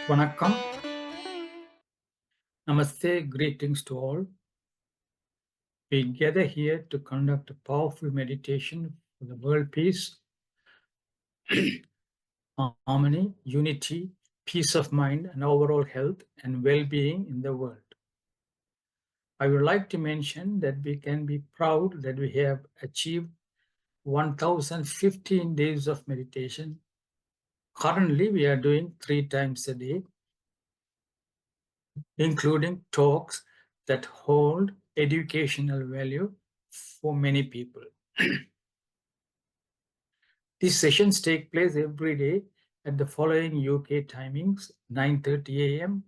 Vanakkam. Namaste, greetings to all. We gather here to conduct a powerful meditation for the world peace, harmony, unity, peace of mind, and overall health and well-being in the world. I would like to mention that we can be proud that we have achieved 1015 days of meditation. Currently, we are doing 3 times a day, including talks that hold educational value for many people. These sessions take place every day at the following UK timings: 9:30 a.m.,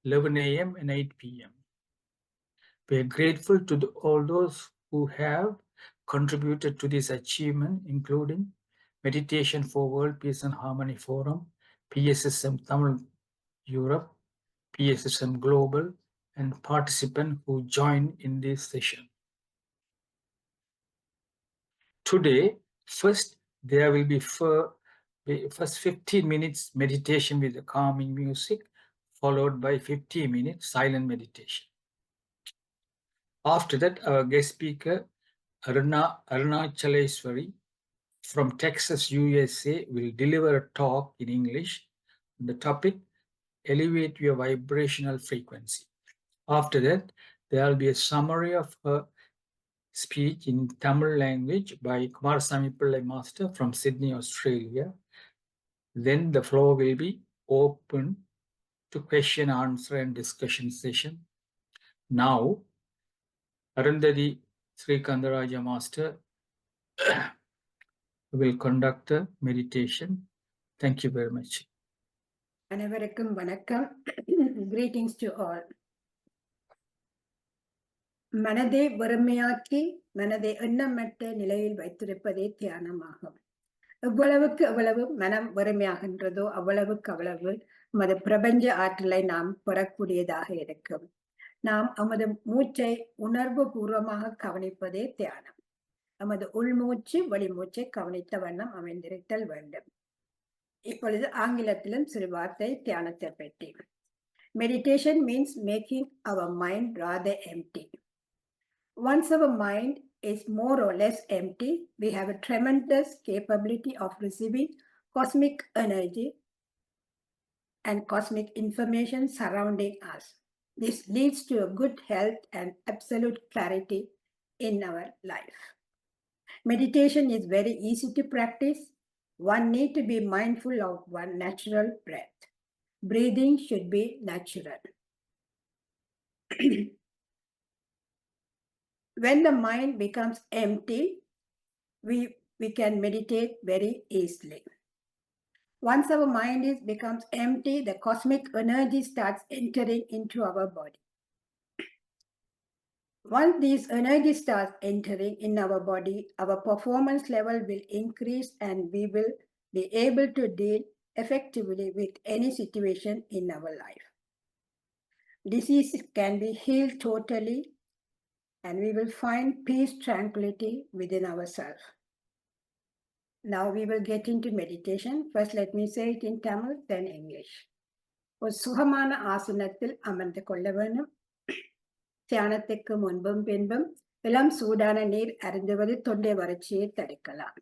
11 a.m., and 8 p.m. We are grateful to all those who have contributed to this achievement, including Meditation for World Peace and Harmony Forum, PSSM Tamil Europe, PSSM Global, and participants who joined in this session. Today, first, there will be first 15 minutes meditation with the calming music, followed by 15 minutes silent meditation. After that, our guest speaker, Arunachaleshwari from Texas, USA, will deliver a talk in English on the topic, Elevate Your Vibrational Frequency. After that, there will be a summary of her speech in Tamil language by Kumarasamy Pillai Master from Sydney, Australia. Then the floor will be open to question, answer, and discussion session. Now, Arundhati Srikandaraja Master will conduct a meditation. Thank you very much. அனைவருக்கும் வணக்கம். Greetings to all. மனதை வெறுமையாக்கி மனதை எண்ணமற்ற நிலையில் வைத்திருப்பதே தியானமாகும். எவ்வளவு மனம் வெறுமையாகின்றதோ அவ்வளவு நமது பிரபஞ்ச ஆற்றலை நாம் பெறக்கூடியதாக இருக்கும். நாம் நமது மூச்சை உணர்வு பூர்வமாக கவனிப்பதே தியானம். நமது உள்மூச்சு வெளிமூச்சை கவனித்த வண்ணம் அமைந்திருத்தல் வேண்டும். இப்பொழுது ஆங்கிலத்திலும் சிறு வார்த்தை தியானத்தை பற்றி. Meditation means making our mind rather empty. Once our mind is more or less empty, we have a tremendous capability of receiving cosmic energy and cosmic information surrounding us. This leads to a good health and absolute clarity in our life. Meditation is very easy to practice. One needs to be mindful of one natural breath. Breathing should be natural. When the mind becomes empty, we can meditate very easily. Once our mind becomes empty, the cosmic energy starts entering into our body. Once this energy starts entering in our body, our performance level will increase and we will be able to deal effectively with any situation in our life. Diseases can be healed totally and we will find peace, tranquility within ourselves. Now we will get into meditation. First, let me say it in Tamil, then English. ஒரு சுகமான ஆசனத்தில் அமர்ந்து கொள்ள வேண்டும். தியானத்துக்கு முன்பும் பின்பும் இளம் சூடான நீர் அருந்துவது தொண்டை வறட்சியை தடுக்கலாம்.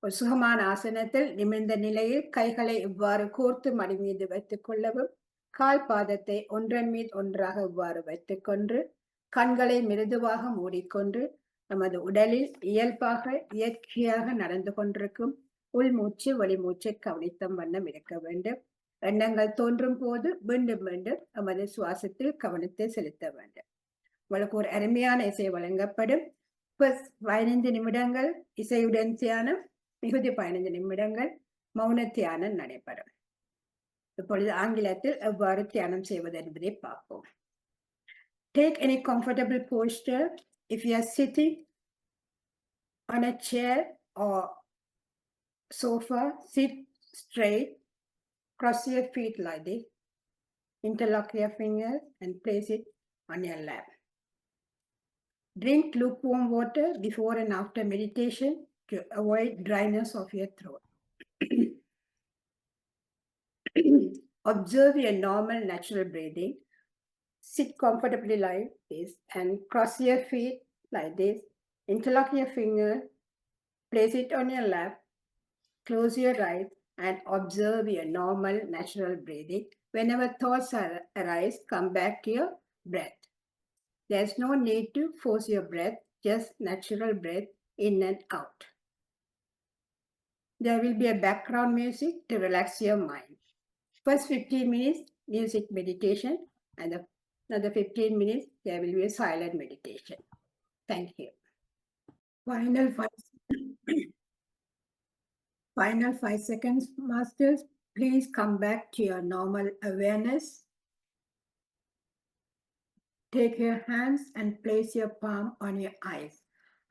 ஒரு சுகமான ஆசனத்தில் நிமிர்ந்த நிலையில் கைகளை இவ்வாறு கோர்த்து மடி மீது வைத்துக் கொள்ளவும், கால் பாதத்தை ஒன்றன் மீது ஒன்றாக இவ்வாறு வைத்துக் கொண்டு கண்களை மிருதுவாக மூடிக்கொண்டு நமது உடலில் இயற்கையாக நடந்து கொண்டிருக்கும் உள்மூச்சு வெளிமூச்சை கவனித்தம் வண்ணம் இருக்க வேண்டும். எண்ணங்கள் தோன்றும் போது மீண்டும் நமது சுவாசத்தில் கவனத்தை செலுத்த வேண்டும். உங்களுக்கு ஒரு அருமையான இசை வழங்கப்படும். 15 நிமிடங்கள் இசையுடன் தியானம், மிகுதி 15 நிமிடங்கள் மௌன தியானம் நடைபெறும். இப்பொழுது ஆங்கிலத்தில் எவ்வாறு தியானம் செய்வது என்பதை பார்ப்போம். Take any comfortable posture. If you are sitting on a chair or sofa, sit straight. Cross your feet like this. Interlock your fingers and place it on your lap. Drink lukewarm water before and after meditation to avoid dryness of your throat. Observe your normal natural breathing. Sit comfortably like this and cross your feet like this. Interlock your finger. Place it on your lap. Close your eyes and observe your normal natural breathing. Whenever thoughts arise, come back to your breath. There's no need to force your breath, just natural breath in and out. There will be a background music to relax your mind. First 15 minutes, music meditation, and another 15 minutes, there will be a silent meditation. Thank you. Final 5 seconds, masters. Please come back to your normal awareness. Take your hands and place your palm on your eyes.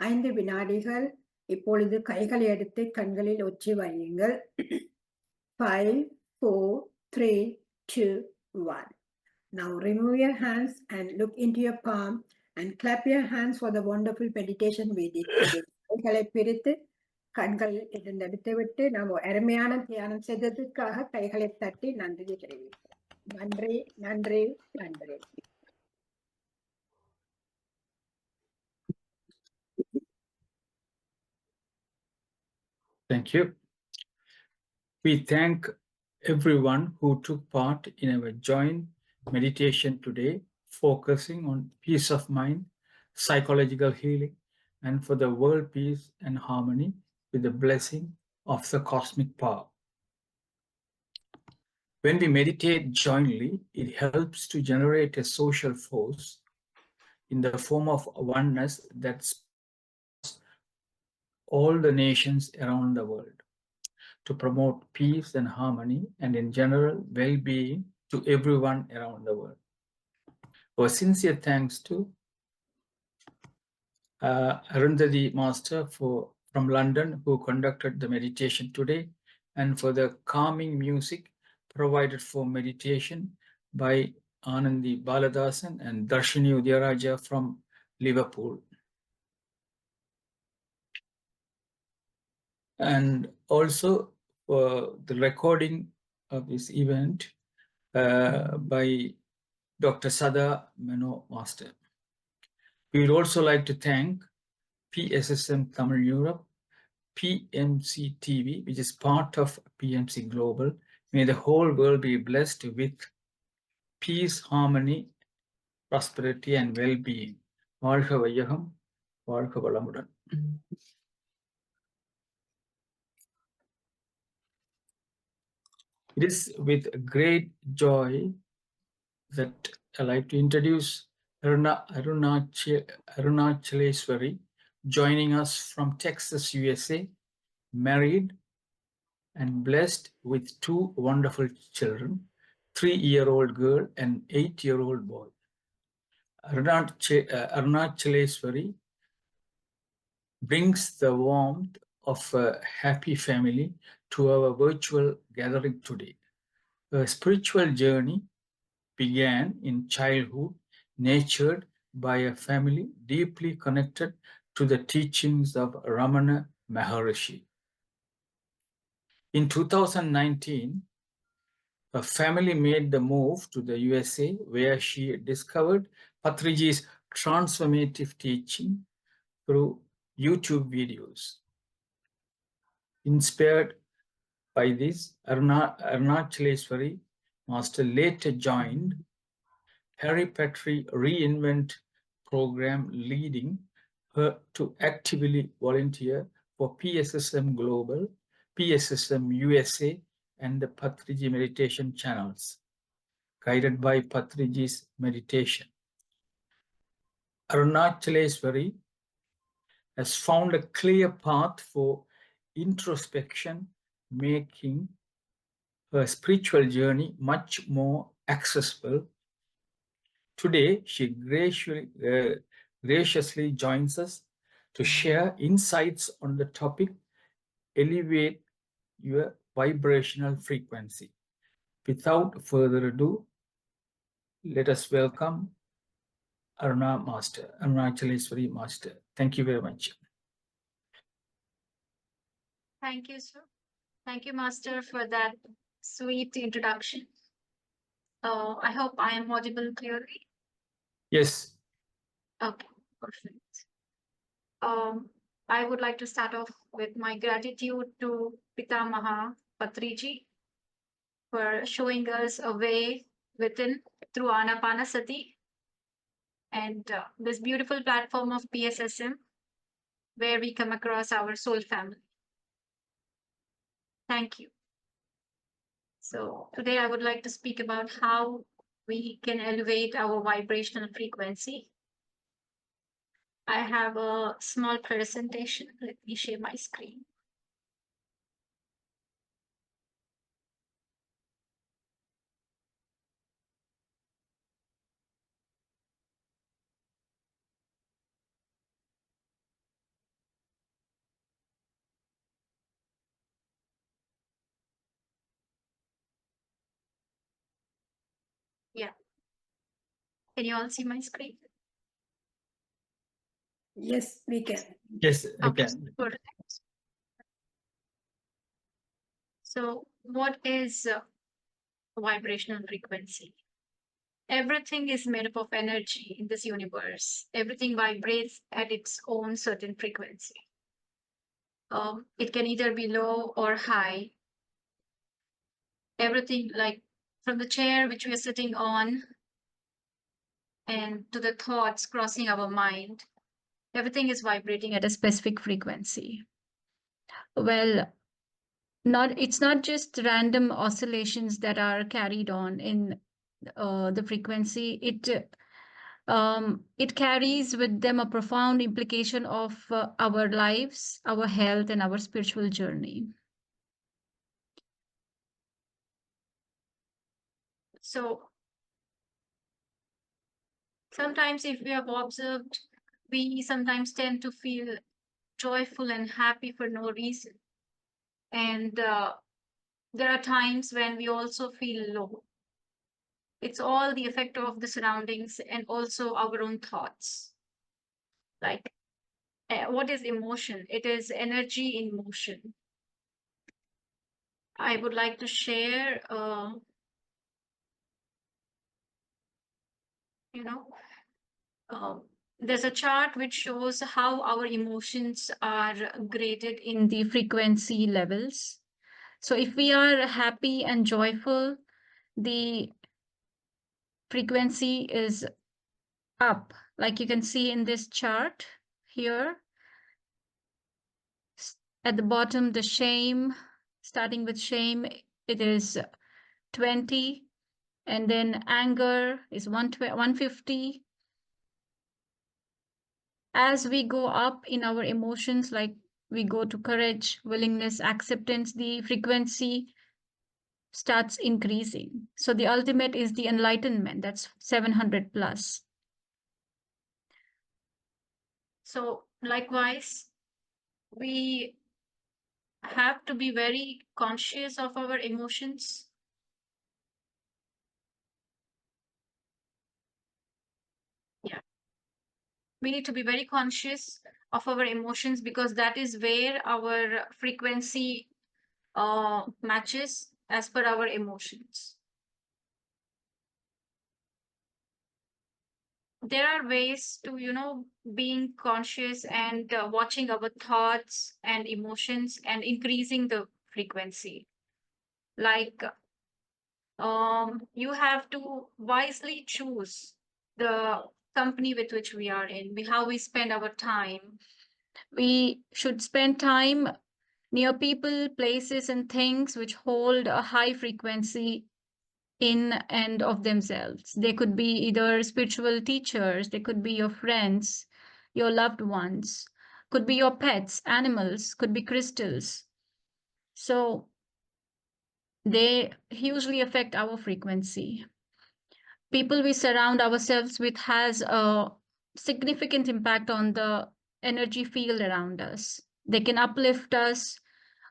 5 வினாடிகள் இப்பொழுது கைகளை எடுத்து கண்களில் ஒற்றி வையுங்கள். 5, 4, 3, 2, 1. Now remove your hands and look into your palm and clap your hands for the wonderful meditation we did today. கைகளை பிரித்து கண்கள் எடுத்து விட்டு நாம் அருமையான தியானம் செய்ததற்காக கைகளை தட்டி நன்றி தெரிவிக்கிறோம். நன்றி நன்றி நன்றி. Thank you. We thank everyone who took part in our joint meditation today, focusing on peace of mind, psychological healing, and for the world peace and harmony with the blessing of the cosmic power. When we meditate jointly, it helps to generate a social force in the form of oneness that spreads across all the nations around the world to promote peace and harmony and in general well-being to everyone around the world. Our sincere thanks to Arunachaleshwari Master from London who conducted the meditation today and for the calming music provided for meditation by Anandi Baladasan and Darshini Udayaraja from Liverpool. And also the recording of this event by Dr. Sada Mano Master. We would also like to thank PSSM Tamil Europe, PMC TV, which is part of PMC Global. May the whole world be blessed with peace, harmony, prosperity, and well-being. வாழ்க வையகம், வாழ்க வளமுடன். It is with great joy that I like to introduce Arunachaleshwari, joining us from Texas, USA, married and blessed with 2 wonderful children, 3-year-old girl and 8-year-old boy. Arunachaleshwari brings the warmth of a happy family to our virtual gathering today. Her spiritual journey began in childhood, nurtured by a family deeply connected to the teachings of Ramana Maharishi. In 2019, her family made the move to the USA, where she discovered Patriji's transformative teaching through YouTube videos. Inspired by this, Arunachaleshwari Master later joined Harry Petrie Reinvent program, leading her to actively volunteer for PSSM Global, PSSM USA, and the Patriji meditation channels, guided by Patriji's meditation. Arunachaleshwari has found a clear path for introspection, making her spiritual journey much more accessible. Today, she graciously joins us to share insights on the topic, elevate your vibrational frequency. Without further ado, let us welcome Arunachaleshwari Master. Thank you very much. Thank you, sir. Thank you, Master, for that sweet introduction. I hope I am audible clearly. Yes. Okay, perfect. I would like to start off with my gratitude to Pitamaha Patriji for showing us a way within through Anapanasati and this beautiful platform of PSSM where we come across our soul family. Thank you. So today I would like to speak about how we can elevate our vibrational frequency. I have a small presentation. Let me share my screen. Yeah. Can you all see my screen? Yes, we can. Yes, I Okay, can. perfect. So what is vibrational frequency? Everything is made up of energy in this universe. Everything vibrates at its own certain frequency. It can either be low or high. Everything, like from the chair which we are sitting on and to the thoughts crossing our mind, everything is vibrating at a specific frequency. Well, it's not just random oscillations that are carried on in the frequency. It carries with them a profound implication of our lives, our health, and our spiritual journey. So sometimes, if we have observed, we sometimes tend to feel joyful and happy for no reason. And there are times when we also feel low. It's all the effect of the surroundings and also our own thoughts. Like, what is emotion? It is energy in motion. I would like to share, you know, there's a chart which shows how our emotions are graded in the frequency levels. So if we are happy and joyful, the frequency is up, like you can see in this chart here. At the bottom, the shame, starting with shame, it is 20, and then anger is 150. As we go up in our emotions, like we go to courage, willingness, acceptance, the frequency starts increasing. So the ultimate is the enlightenment, that's 700 plus. So likewise, we have to be very conscious of our emotions. Yeah. We need to be very conscious of our emotions because that is where our frequency matches as per our emotions. There are ways to, being conscious and watching our thoughts and emotions and increasing the frequency. Like, you have to wisely choose the company with which we are in, how we spend our time. We should spend time near people, places, and things which hold a high frequency in and of themselves. They could be either spiritual teachers, they could be your friends, your loved ones, could be your pets, animals, could be crystals. So they hugely affect our frequency. People we surround ourselves with has a significant impact on the energy field around us. They can uplift us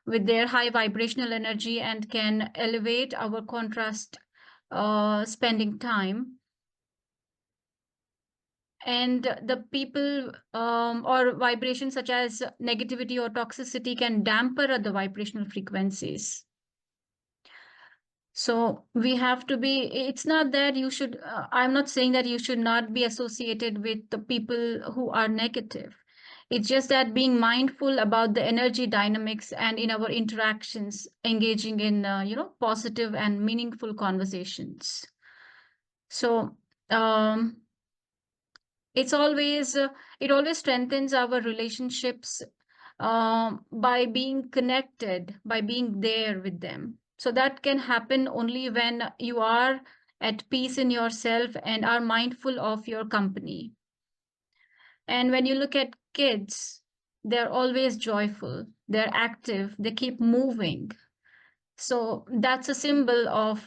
with their high vibrational energy and can elevate our contrast spending time. And the people or vibrations such as negativity or toxicity can dampen the vibrational frequencies. So we have to be, it's not that you should, I'm not saying that you should not be associated with the people who are negative. It's just that being mindful about the energy dynamics and in our interactions, engaging in, positive and meaningful conversations. So, it's always, it always strengthens our relationships by being connected, by being there with them. So that can happen only when you are at peace in yourself and are mindful of your company. And when you look at kids, they're always joyful, they're active, they keep moving. So that's a symbol of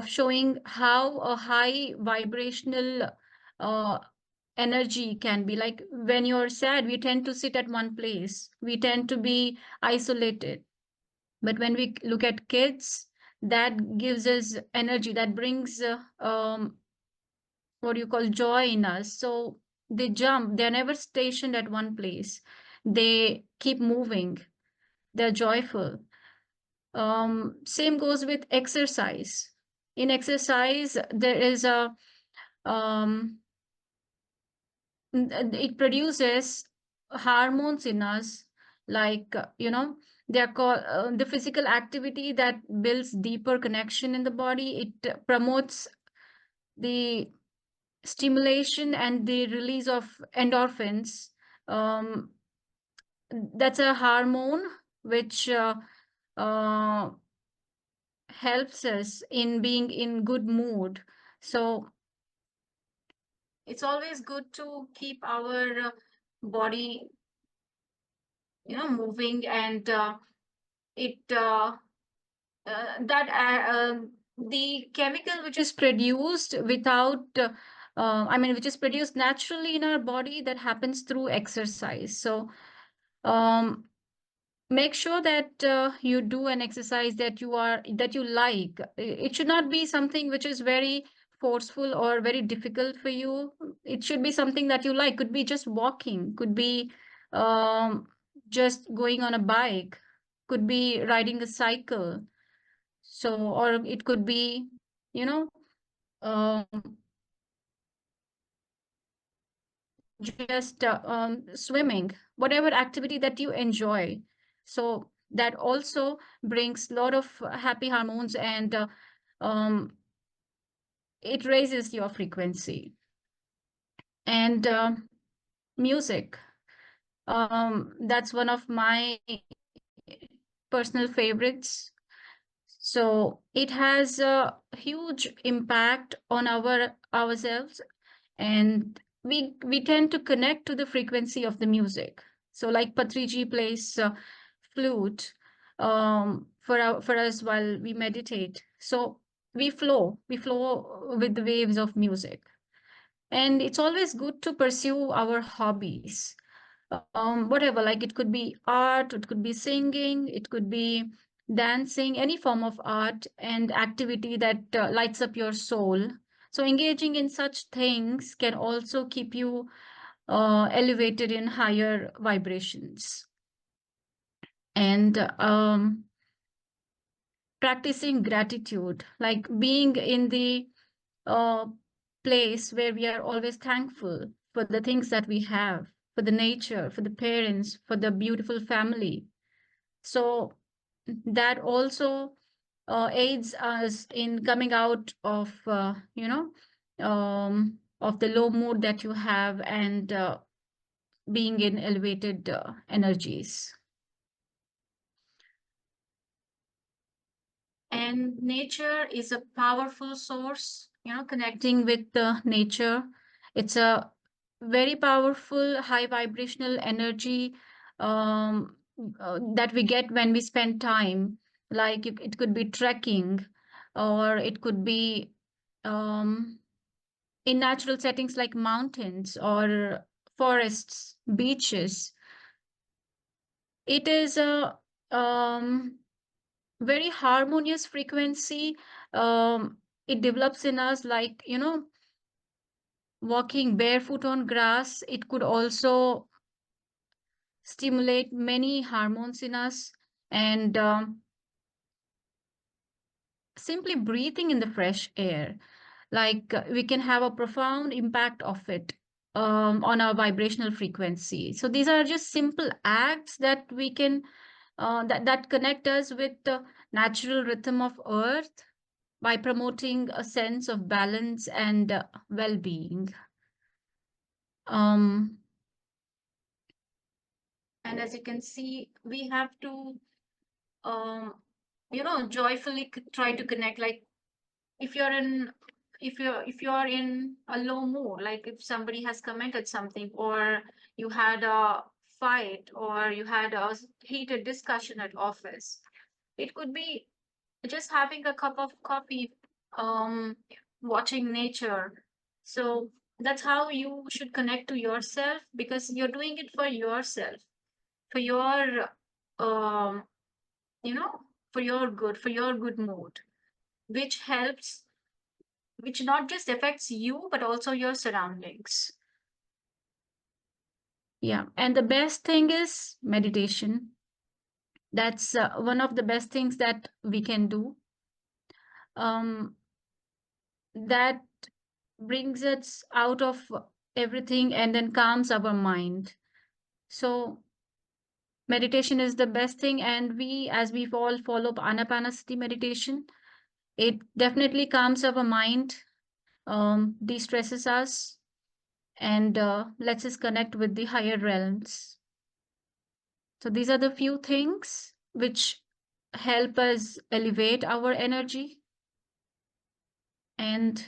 showing how a high vibrational uh, energy can be. Like when you're sad, we tend to sit at one place, we tend to be isolated. But when we look at kids, that gives us energy, that brings what you call joy in us. So they jump, they're never stationed at one place, they keep moving, they're joyful. Same goes with exercise. In exercise, there is a it produces hormones in us, like they are called the physical activity that builds deeper connection in the body. It promotes the stimulation and the release of endorphins. um, that's a hormone which uh, helps us in being in good mood. So it's always good to keep our body moving, and it that the chemical which is produced without which is produced naturally in our body, that happens through exercise. So um, make sure that you do an exercise that you like. It should not be something which is very forceful or very difficult for you. It should be something that you like. Could be just walking, could be um, just going on a bike, could be riding a cycle. So, or it could be, you know um, just swimming, whatever activity that you enjoy. So that also brings a lot of happy hormones, and um, it raises your frequency. And music, that's one of my personal favorites. So it has a huge impact on ourselves, and we tend to connect to the frequency of the music. So like Patriji plays flute for us while we meditate. So we flow with the waves of music. And it's always good to pursue our hobbies. Whatever, like it could be art, it could be singing, it could be dancing, any form of art and activity that lights up your soul. So engaging in such things can also keep you elevated in higher vibrations. And practicing gratitude, like being in the uh, place where we are always thankful for the things that we have, for the nature, for the parents, for the beautiful family. So that also aids us in coming out of the low mood that you have, and being in elevated energies. And nature is a powerful source, connecting with the nature. It's a very powerful, high vibrational energy that we get when we spend time. Like it could be trekking, or it could be um, in natural settings like mountains or forests, beaches. It is a very harmonious frequency. It develops in us, like walking barefoot on grass. It could also stimulate many hormones in us. And simply breathing in the fresh air, like we can have a profound impact of it on our vibrational frequency. So these are just simple acts that we can that connect us with the natural rhythm of earth by promoting a sense of balance and well-being. um, and as you can see, we have to um, joyfully try to connect. Like if you're in if you're in a low mood, like if somebody has commented something, or you had a fight, or you had a heated discussion at office, it could be just having a cup of coffee, um watching nature. So that's how you should connect to yourself, because you're doing it for yourself, for your um you know for your good mood, which helps, which not just affects you but also your surroundings. Yeah, and the best thing is meditation. That's one of the best things that we can do. um that brings us out of everything and then calms our mind. So meditation is the best thing, and we, as we all follow anapanasati meditation, it definitely calms our mind, de-stresses us, and lets us connect with the higher realms. So these are the few things which help us elevate our energy. And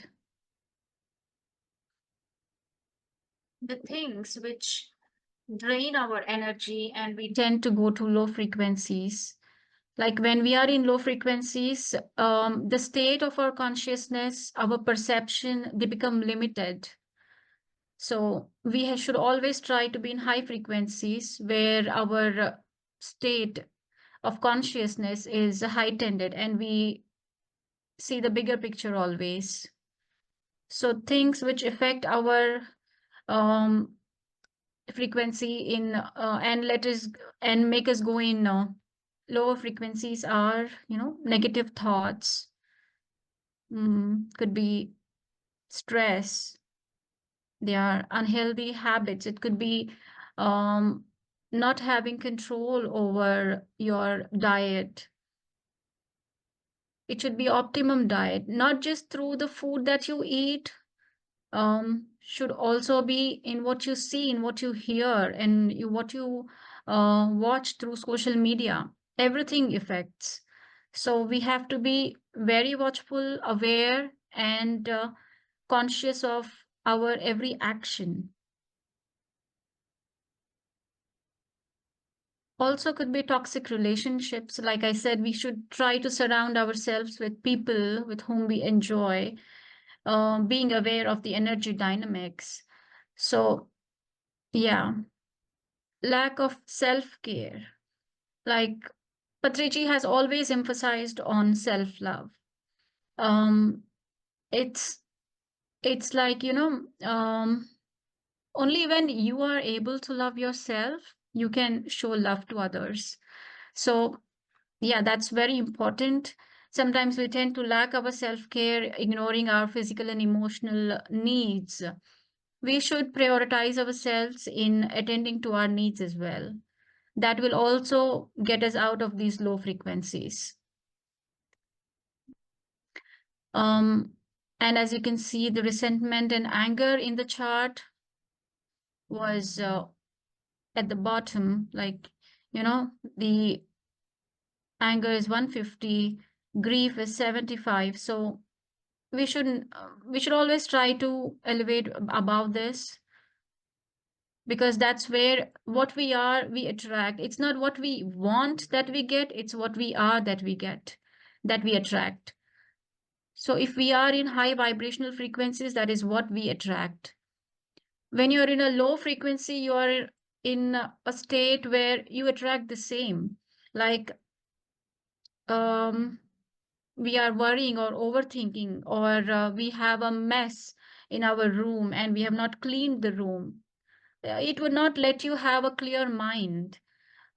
the things which drain our energy and we tend to go to low frequencies, like when we are in low frequencies, the state of our consciousness, our perception, they become limited. So we should always try to be in high frequencies where our state of consciousness is heightened and we see the bigger picture always. So things which affect our um, frequency in and let us and make us go in lower frequencies are, negative thoughts, could be stress, they are unhealthy habits. It could be um, not having control over your diet. It should be optimum diet, not just through the food that you eat, should also be in what you see, in what you hear, and what you watch through social media. Everything affects. So we have to be very watchful, aware, and conscious of our every action. Also could be toxic relationships. Like I said, we should try to surround ourselves with people with whom we enjoy, being aware of the energy dynamics. So yeah, lack of self-care. Like Patriji has always emphasized on self-love. Um, it's it's like, only when you are able to love yourself, you can show love to others. So yeah, that's very important. Sometimes we tend to lack our self-care, ignoring our physical and emotional needs. We should prioritize ourselves in attending to our needs as well. That will also get us out of these low frequencies. Um, and as you can see, the resentment and anger in the chart was at the bottom. Like, the anger is 150, grief is 75. So we should always try to elevate above this, because that's where what we are, we attract. It's not what we want that we get, it's what we are that we get, that we attract. So if we are in high vibrational frequencies, that is what we attract. When you're in a low frequency, you are in a state where you attract the same. Like we are worrying or overthinking, or we have a mess in our room and we have not cleaned the room. It would not let you have a clear mind.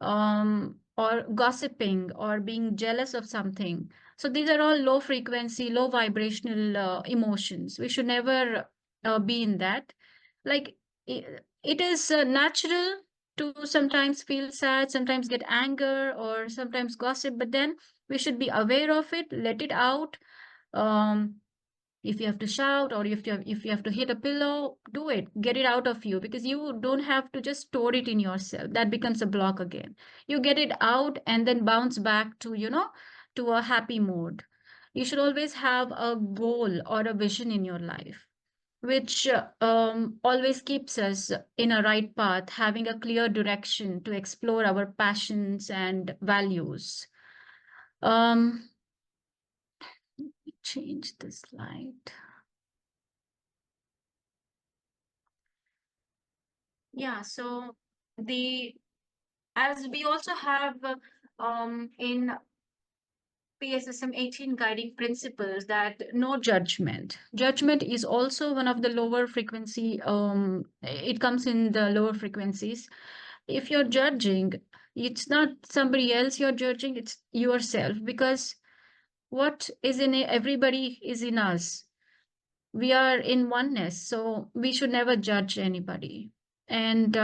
Or gossiping or being jealous of something. So these are all low frequency, low vibrational emotions. We should never be in that. Like it is natural to sometimes feel sad, sometimes get anger, or sometimes gossip, but then we should be aware of it, let it out. Um, if you have to shout, or if you have to hit a pillow, do it, get it out of you, because you don't have to just store it in yourself. That becomes a block again. You get it out and then bounce back to, to a happy mode. You should always have a goal or a vision in your life, which always keeps us in a right path, having a clear direction to explore our passions and values. um let me change the slide. Yeah, so the as we also have in PSSM 18 guiding principles, that no judgment. Judgment is also one of the lower frequency, it comes in the lower frequencies. If you're judging, it's not somebody else you're judging, it's yourself, because what is in everybody is in us. We are in oneness, so we should never judge anybody. And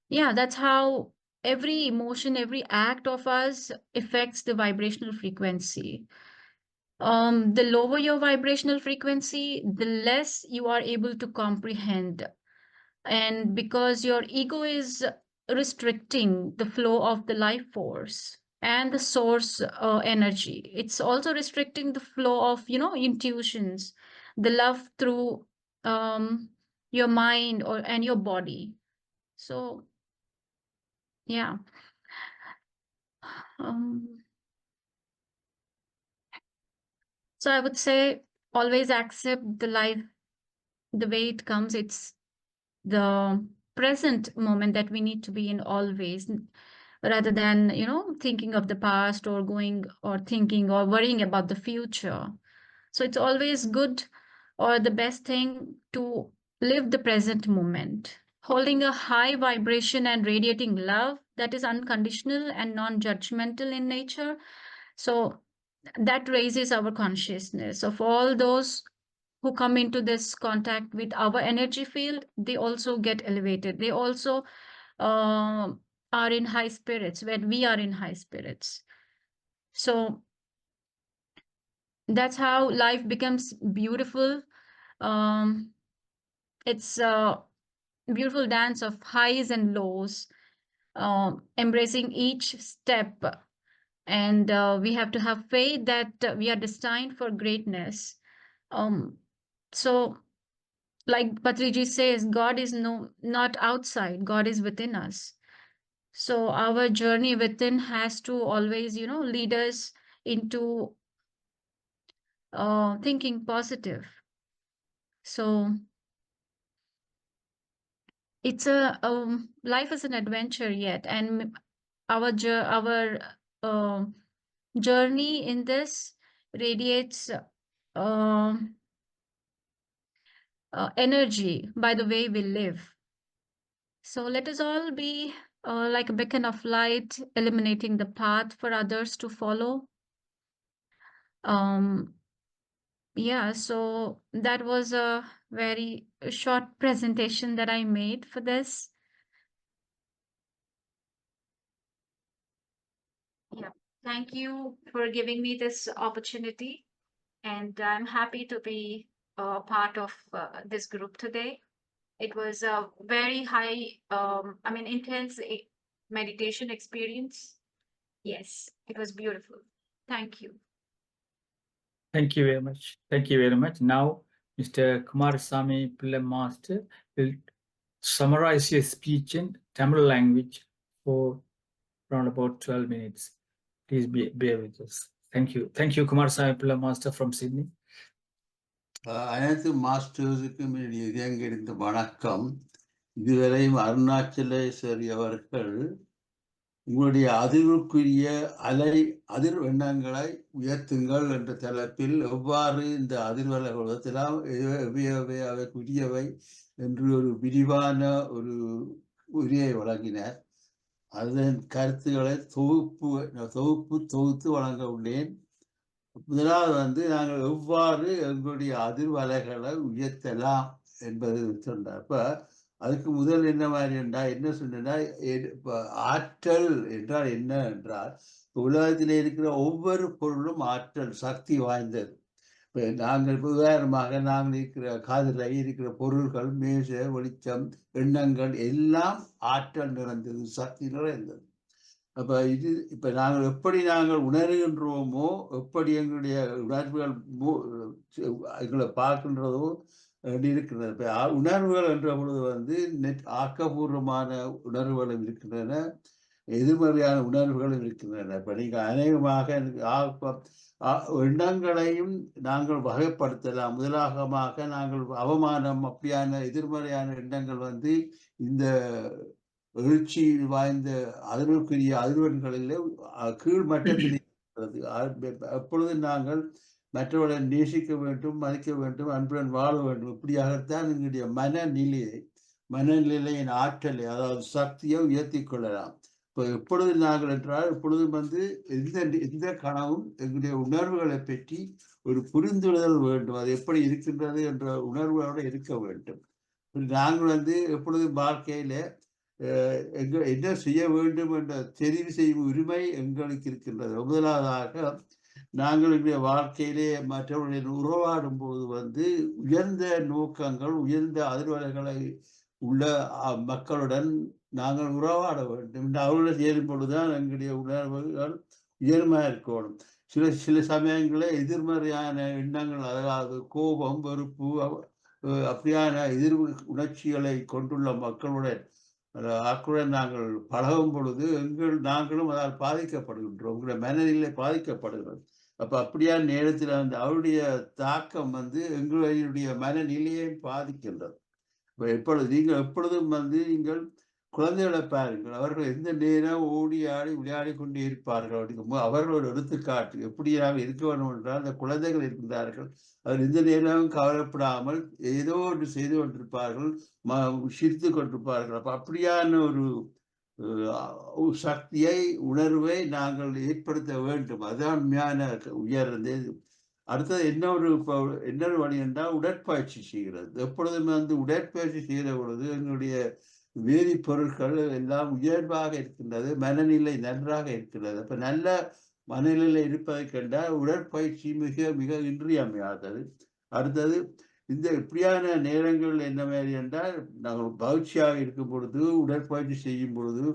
yeah, that's how every emotion, every act of us affects the vibrational frequency. The lower your vibrational frequency, the less you are able to comprehend. And because your ego is restricting the flow of the life force and the source energy, it's also restricting the flow of, intuitions, the love through your mind and your body. So yeah. Um, so I would say always accept the life the way it comes. It's the present moment that we need to be in always, rather than, thinking of the past, or going or thinking or worrying about the future. So it's always good, or the best thing, to live the present moment, holding a high vibration and radiating love that is unconditional and non-judgmental in nature. So that raises our consciousness of all those who come into this contact with our energy field. They also get elevated. They also are in high spirits when we are in high spirits. So that's how life becomes beautiful. It's a beautiful dance of highs and lows, embracing each step. And we have to have faith that we are destined for greatness. So like Patriji says, God is not outside, God is within us. So our journey within has to always, lead us into thinking positive. So it's a life is an adventure yet, and our journey in this radiates energy by the way we live. So let us all be like a beacon of light, illuminating the path for others to follow. Yeah, so that was a very short presentation that I made for this. Yeah, thank you for giving me this opportunity, and I'm happy to be a part of this group today. It was a very high, intense meditation experience. Yes, it was beautiful. Thank you. Thank you very much. Thank you very much. Now, Mr. Kumarasamy Pillai Master will summarize your speech in Tamil language for around about 12 minutes. Please bear with us. Thank you. Thank you, Kumarasamy Pillai Master from Sydney. அனைத்து மாஸ்டர்ஸுக்கும் என்னுடைய இதயங்கெடுத்த வணக்கம். இதுவரையும் அருணாச்சலேஸ்வரி அவர்கள் உங்களுடைய அதிர்வுக்குரிய அதிர்வெண்ணங்களை உயர்த்துங்கள் என்ற தலைப்பில் எவ்வாறு இந்த அதிர்வலைகள் அவைக்குரியவை என்று ஒரு விரிவான ஒரு உரையை வழங்கினார். அதன் கருத்துக்களை தொகுத்து வழங்க உள்ளேன். முதலாவது வந்து நாங்கள் எவ்வாறு எங்களுடைய அதிர்வலைகளை உயர்த்தலாம் என்பது சொன்னார். அப்ப அதுக்கு முதல் என்ன மாதிரி என்றால் என்ன சொன்னா, ஆற்றல் என்றால் என்ன என்றால் உலகத்தில் இருக்கிற ஒவ்வொரு பொருளும் ஆற்றல் சக்தி வாய்ந்தது. இப்போ நாங்கள் உதாரணமாக நாங்கள் இருக்கிற காதில் இருக்கிற பொருள்கள், மேசை, வெளிச்சம், எண்ணங்கள் எல்லாம் ஆற்றல் நிறைந்தது, சக்தி நிறைந்தது. அப்ப இது இப்ப நாங்கள் எப்படி நாங்கள் உணர்கின்றோமோ, எப்படி எங்களுடைய உணர்வுகள் எங்களை பார்க்கின்றதோ இருக்கிறது. இப்ப உணர்வுகள் என்ற பொழுது வந்து ஆக்கபூர்வமான உணர்வுகளும் இருக்கின்றன, எதிர்மறையான உணர்வுகளும் இருக்கின்றன. இப்ப நீங்க அநேகமாக எண்ணங்களையும் நாங்கள் வகைப்படுத்தலாம். முதலாகமாக நாங்கள் அவமானம் அப்படியான எதிர்மறையான எண்ணங்கள் வந்து இந்த எழுச்சி வாய்ந்த அதிர்வுக்குரிய அதிர்வெண்களிலே கீழ்மட்டத்தில் இருக்கிறது. அப்பொழுது நாங்கள் மற்றவர்களை நேசிக்க வேண்டும், மதிக்க வேண்டும், அன்புடன் வாழ வேண்டும். இப்படியாகத்தான் எங்களுடைய மனநிலையின் ஆற்றலை, அதாவது சக்தியை உயர்த்தி கொள்ளலாம். இப்போ எப்பொழுது நாங்கள் என்றால் எப்பொழுதும் வந்து எந்த கனவும் எங்களுடைய உணர்வுகளை பற்றி ஒரு புரிந்துணர்தல் வேண்டும். அது எப்படி இருக்கின்றது என்ற உணர்வோடு இருக்க வேண்டும். நாங்கள் வந்து எப்பொழுதும் வாழ்க்கையில என்ன செய்ய வேண்டும் என்ற தெரிவு செய்யும் உரிமை எங்களுக்கு இருக்கின்றது. முதலாவதாக நாங்கள் எங்களுடைய வாழ்க்கையிலே மற்றவர்களின் உறவாடும் போது வந்து உயர்ந்த நோக்கங்கள், உயர்ந்த அதிர்வலைகளை உள்ள மக்களுடன் நாங்கள் உறவாட வேண்டும். அவர்களுடன் சேரும் பொழுதுதான் எங்களுடைய உணர்வுகள் உயர்மையாக இருக்கணும். சில சமயங்களில் எதிர்மறையான எண்ணங்கள், அதாவது கோபம், வெறுப்பு, அப்படியான எதிர் உணர்ச்சிகளை கொண்டுள்ள மக்களுடன் நாங்கள் பழகும் பொழுது நாங்களும் அதால் பாதிக்கப்படுகின்றோம். உங்களுடைய மனநிலை பாதிக்கப்படுகிறது. அப்ப அப்படியான நேரத்தில் வந்து அவருடைய தாக்கம் வந்து எங்களுடைய மனநிலையை பாதிக்கின்றது. நீங்கள் எப்பொழுதும் வந்து நீங்கள் குழந்தைகளை பாருங்கள், அவர்கள் எந்த நேரம் ஓடி ஆடி விளையாடி கொண்டே இருப்பார்கள். அப்படிங்கும்போது அவர்களோட எடுத்துக்காட்டு எப்படியாக இருக்க வேண்டும் என்றால், அந்த குழந்தைகள் இருக்கின்றார்கள், அவர் எந்த நேரமும் கவலைப்படாமல் ஏதோ ஒன்று செய்து கொண்டிருப்பார்கள், சிரித்து கொண்டிருப்பார்கள். அப்ப அப்படியான ஒரு சக்தியை, உணர்வை நாங்கள் ஏற்படுத்த வேண்டும். அதுதான் உண்மையான உயர்ந்தது. அடுத்தது இன்னொரு வழி என்றால் உடற்பயிற்சி செய்கிறது. எப்பொழுதுமே வந்து உடற்பயிற்சி செய்கிற பொழுது எங்களுடைய வேதிப்பொருட்கள் எல்லாம் உயர்வாக இருக்கின்றது, மனநிலை நன்றாக இருக்கின்றது. அப்ப நல்ல மனநிலை இருப்பதை கண்டால் உடற்பயிற்சி மிக மிக இன்றியமையாதது. அடுத்தது இந்த இப்படியான நேரங்கள் என்ன மாதிரி என்றால், நாங்கள் மகிழ்ச்சியாக இருக்கும் பொழுது உடற்பயிற்சி செய்யும் பொழுது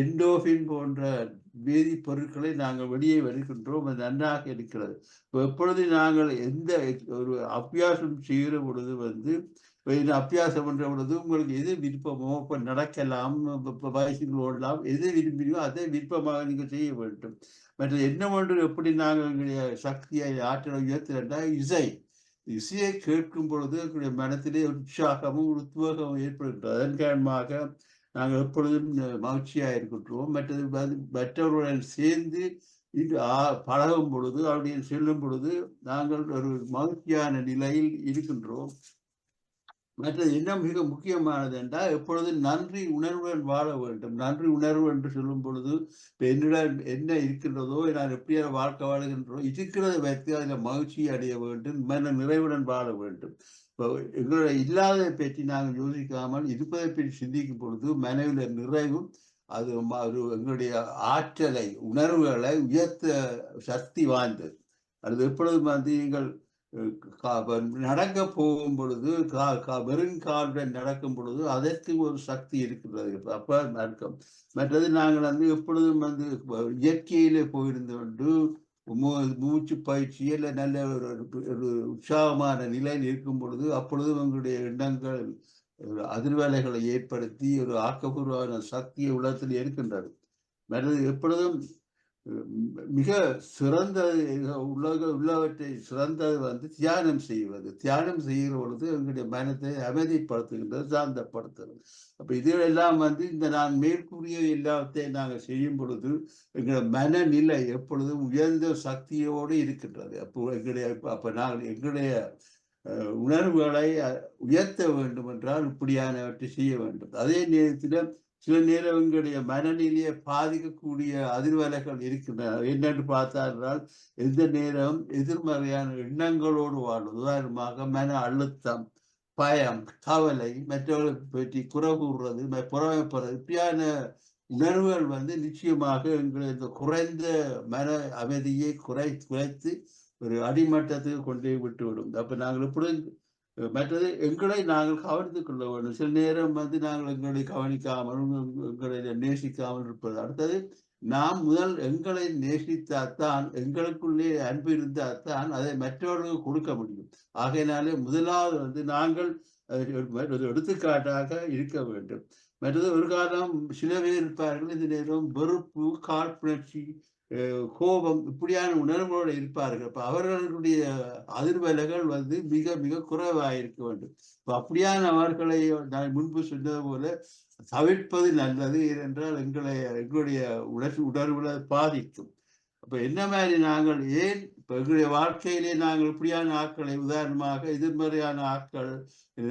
எண்டோஃபின் போன்ற வேதிப்பொருட்களை நாங்கள் வெளியே வருகின்றோம். அது நன்றாக இருக்கிறது. எப்பொழுது நாங்கள் எந்த ஒரு அபியாசம் செய்கிற பொழுது வந்து அபியாசம் பண்ற பொழுது உங்களுக்கு எது விருப்பமோ, இப்ப நடக்கலாம், பைசிக்கிள் ஓடலாம், எது விரும்பினோ அதை விருப்பமாக நீங்கள் செய்ய வேண்டும். மற்ற என்ன ஒன்று எப்படி நாங்கள் எங்களுடைய சக்தியை ஆற்றலை உயர்த்தினா, இசையை கேட்கும் பொழுது எங்களுடைய மனத்திலே உற்சாகமும் உத்வேகமும் ஏற்படுகின்றது. அதன் காரணமாக நாங்கள் எப்பொழுதும் மகிழ்ச்சியாக இருக்கின்றோம். மற்றவர்களுடன் சேர்ந்து பழகும் பொழுது, அவருடைய செல்லும் பொழுது நாங்கள் ஒரு மகிழ்ச்சியான நிலையில் இருக்கின்றோம். மற்றது என்ன மிக முக்கியமானது என்றால், எப்பொழுது நன்றி உணர்வுடன் வாழ வேண்டும். நன்றி உணர்வு என்று சொல்லும் பொழுது, என்னிடம் என்ன இருக்கின்றதோ, நான் எப்படியான வாழ்க்கை வாழுகின்றோ, இருக்கிறத வைத்து அதில் மகிழ்ச்சி அடைய வேண்டும், மன நிறைவுடன் வாழ வேண்டும். இப்போ எங்களுடைய இல்லாததை பற்றி நாங்கள் யோசிக்காமல் இருப்பதை பற்றி சிந்திக்கும் பொழுது மனதில் நிறைவும் அது எங்களுடைய ஆற்றலை, உணர்வுகளை உயர்த்த சக்தி வாய்ந்தது. அது எப்பொழுதும் வந்து நீங்கள் நடக்க போகும் பொழுது வெறுங்காலுடன் நடக்கும் பொழுது அதற்கு ஒரு சக்தி இருக்கிறது. அப்ப நடக்கும். மற்றது நாங்கள் வந்து எப்பொழுதும் வந்து இயற்கையிலே போயிருந்து கொண்டு மூச்சு பயிற்சியில் நல்ல ஒரு உற்சாகமான நிலையில் இருக்கும் பொழுது அப்பொழுது உங்களுடைய எண்ணங்கள் அதிர்வலைகளை ஏற்படுத்தி ஒரு ஆக்கப்பூர்வமான சக்தியை உலகத்தில் இருக்கின்றது. மற்றது எப்பொழுதும் மிக சிறந்தது உள்ளவற்றை சிறந்தது வந்து தியானம் செய்வது. தியானம் செய்கிற பொழுது எங்களுடைய மனத்தை அமைதிப்படுத்துகின்றது, சாந்தப்படுத்துகிறது. அப்ப இதெல்லாம் வந்து இந்த நான் மேற்கூறிய எல்லாத்தையும் நாங்கள் செய்யும் பொழுது எங்களுடைய மனநிலை எப்பொழுதும் உயர்ந்த சக்தியோடு இருக்கின்றது. அப்ப நாங்கள் எங்களுடைய உணர்வுகளை உயர்த்த வேண்டும் என்றால் இப்படியானவற்றை செய்ய வேண்டும். அதே நேரத்தில் சில நேரம் எங்களுடைய மனநிலையை பாதிக்கக்கூடிய அதிர்வலைகள் இருக்கின்றன. என்னென்று பார்த்தால் எந்த நேரம் எதிர்மறையான எண்ணங்களோடு வாழும். உதாரணமாக மன அழுத்தம், பயம், கவலை, மற்றவர்களை பற்றி குறை கூறுறது, புறமைப்படுறது, இப்படியான உணர்வுகள் நிச்சயமாக எங்களை இந்த குறைந்த மன அமைதியை குறைத்து ஒரு அடிமட்டத்துக்கு கொண்டு விட்டுவிடும். அப்ப நாங்கள் எப்படி மற்றது எங்களை நாங்கள் கவனித்துக் கொள்ள வேண்டும். சில நேரம் நாங்கள் எங்களை கவனிக்காமல் எங்களை நேசிக்காமல் இருப்பது. அடுத்தது நாம் முதல் எங்களை நேசித்தால்தான், எங்களுக்குள்ளே அன்பு இருந்தால்தான் அதை மற்றவர்களுக்கு கொடுக்க முடியும். ஆகையினாலே முதலாவது நாங்கள் எடுத்துக்காட்டாக இருக்க வேண்டும். மற்றது ஒரு காலம் சில பேர் இருப்பார்கள் இந்த நேரம் வெறுப்பு, காழ்ப்புணர்ச்சி, கோபம் இப்படியான உணர்வுகளோடு இருப்பார்கள். அப்ப அவர்களுடைய அதிர்வலைகள் மிக மிக குறைவாக இருக்க வேண்டும். இப்ப அப்படியான அவர்களை நான் முன்பு சொன்னது போல தவிர்ப்பது நல்லது. ஏனென்றால் எங்களுடைய உணர்வுகளை பாதிக்கும். அப்ப என்ன மாதிரி நாங்கள் ஏன் இப்ப எங்களுடைய வாழ்க்கையிலே நாங்கள் இப்படியான ஆட்களை, உதாரணமாக எதிர்மறையான ஆட்கள்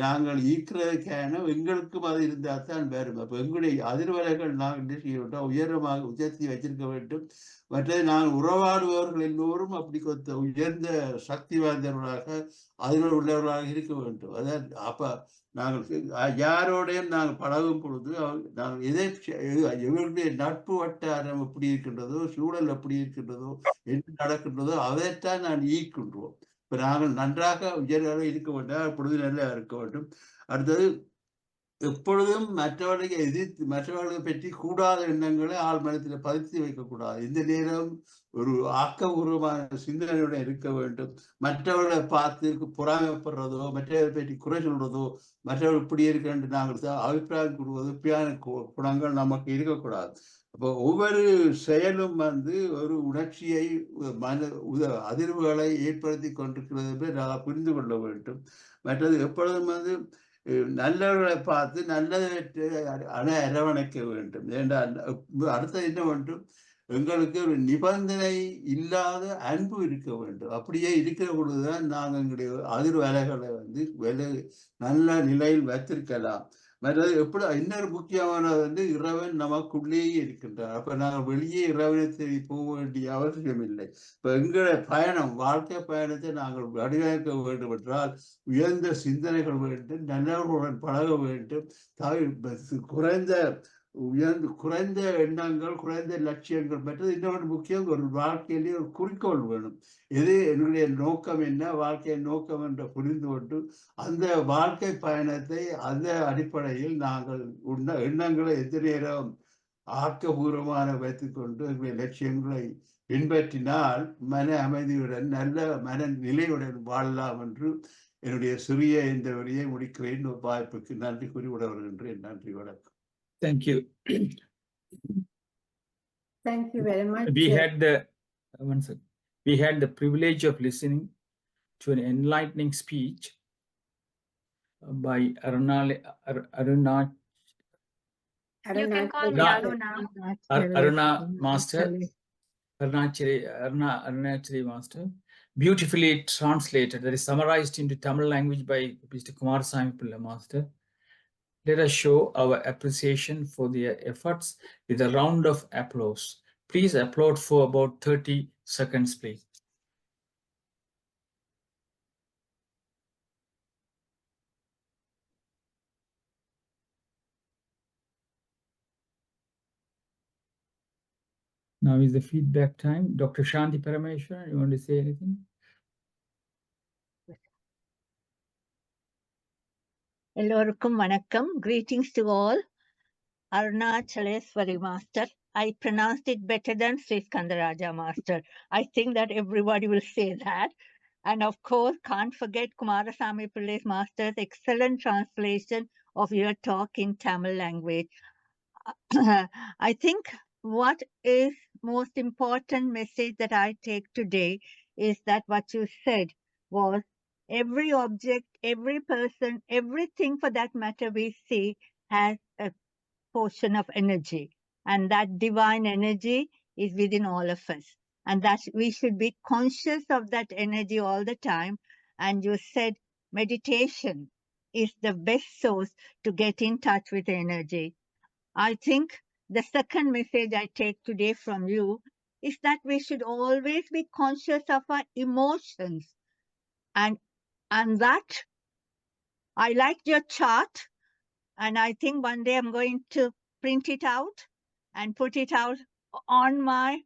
நாங்கள் ஈர்க்கிறதுக்கான எங்களுக்கும் அது இருந்தால் தான் வரும். அப்ப எங்களுடைய அதிர்வலைகள் நாங்கள் என்ன செய்ய வேண்டும், உயரமாக உயர்த்தி வச்சிருக்க வேண்டும். மற்றது நாங்கள் உறவாடுபவர்கள் எல்லோரும் அப்படி உயர்ந்த சக்தி வாய்ந்தவர்களாக அதில் உள்ளவர்களாக இருக்க வேண்டும். அதான் அப்ப நாங்கள் யாரோடையும் நாங்கள் பழகும் பொழுது நாங்கள் எங்களுடைய நட்பு வட்டாரம் எப்படி இருக்கின்றதோ, சூழல் எப்படி இருக்கின்றதோ, என்ன நடக்கின்றதோ அதைத்தான் நான் ஈர்க்கின்றோம். இப்ப நாங்கள் நன்றாக உயர்வாக இருக்க வேண்டும், அப்பொழுது நல்லா இருக்க வேண்டும். அடுத்தது எப்பொழுதும் மற்றவர்களை எதிர்த்து மற்றவர்களை பற்றி கூடாத எண்ணங்களை ஆள் மனத்தில் பதித்து வைக்கக்கூடாது. இந்த நேரம் ஒரு ஆக்கபூர்வமான சிந்தனையுடன் இருக்க வேண்டும். மற்றவர்களை பார்த்து பொறாமைப்படுறதோ, மற்றவர்களை பற்றி குறை சொல்றதோ, மற்றவர்கள் இப்படி இருக்கின்ற நாங்கள் அபிப்பிராயம் கூறுவது, இப்படியான குணங்கள் நமக்கு இருக்கக்கூடாது. அப்போ ஒவ்வொரு செயலும் ஒரு உணர்ச்சியை, அதிர்வுகளை ஏற்படுத்தி கொண்டிருக்கிறது என்று நான் புரிந்து கொள்ள வேண்டும். மற்றது எப்பொழுதும் நல்லவர்களை பார்த்து நல்லதை அரவணைக்க வேண்டும். என்றால் அடுத்தது என்ன வேண்டும், எங்களுக்கு ஒரு நிபந்தனை இல்லாத அன்பு இருக்க வேண்டும். அப்படியே இருக்கிற பொழுதுதான் நாங்கள் எங்களுடைய அதிர்வலைகளை நல்ல நிலையில் வைத்திருக்கலாம். மற்றது எப்படி இன்னொரு முக்கியமானது இறைவன் நமக்குள்ளேயே இருக்கின்றார். அப்ப நாங்கள் வெளியே இறைவனை தேடி போக வேண்டிய அவசியம் இல்லை. இப்ப எங்களுடைய பயணம், வாழ்க்கை பயணத்தை நாங்கள் வடிவமைக்க வேண்டும் என்றால் உயர்ந்த சிந்தனைகள் வேண்டும், நல்லவர்களுடன் பழக வேண்டும், குறைந்த எண்ணங்கள், குறைந்த லட்சியங்கள். மற்றது இன்னொரு முக்கியம், ஒரு வாழ்க்கையிலேயே ஒரு குறிக்கோள் வேணும். எது என்னுடைய நோக்கம் என்ன, வாழ்க்கையின் நோக்கம் என்று புரிந்து கொண்டு அந்த வாழ்க்கை பயணத்தை அந்த அடிப்படையில் நாங்கள் எண்ணங்களை எந்த நேரம் ஆக்கபூர்வமான வைத்துக்கொண்டு எங்களுடைய லட்சியங்களை பின்பற்றினால் மன அமைதியுடன் நல்ல மன நிலையுடன் வாழலாம் என்று என்னுடைய சிறிய இந்த வழியை முடிக்கிறேன். வாய்ப்புக்கு நன்றி கூறி விட வருகின்றேன். நன்றி, வணக்கம். Thank you. Thank you very much. We had the privilege of listening to an enlightening speech by Arunachaleshwari. You can call me Aruna Master, Arunachaleshwari Master, beautifully translated, that is summarized into Tamil language by Mr. Kumarasamy Pilla Master. Let us show our appreciation for their efforts with a round of applause. Please applaud for about 30 seconds, please. Now is the feedback time. Dr. Shanti Parameshwaran, you want to say anything? எல்லோருக்கும் வணக்கம். Greetings to all. Arunachaleshwari Master. I pronounced it better than Sri Skandaraja Master. I think that everybody will say that. And of course, can't forget Kumarasamy Pilla's Master's excellent translation of your talk in Tamil language. I think what is most important message that I take today is that what you said was every object, every person, everything for that matter we see has a portion of energy, and that divine energy is within all of us, and that we should be conscious of that energy all the time. And you said meditation is the best source to get in touch with the energy. I think the second message I take today from you is that we should always be conscious of our emotions. And that I liked your chart, and I think one day I'm going to print it out and put it out on my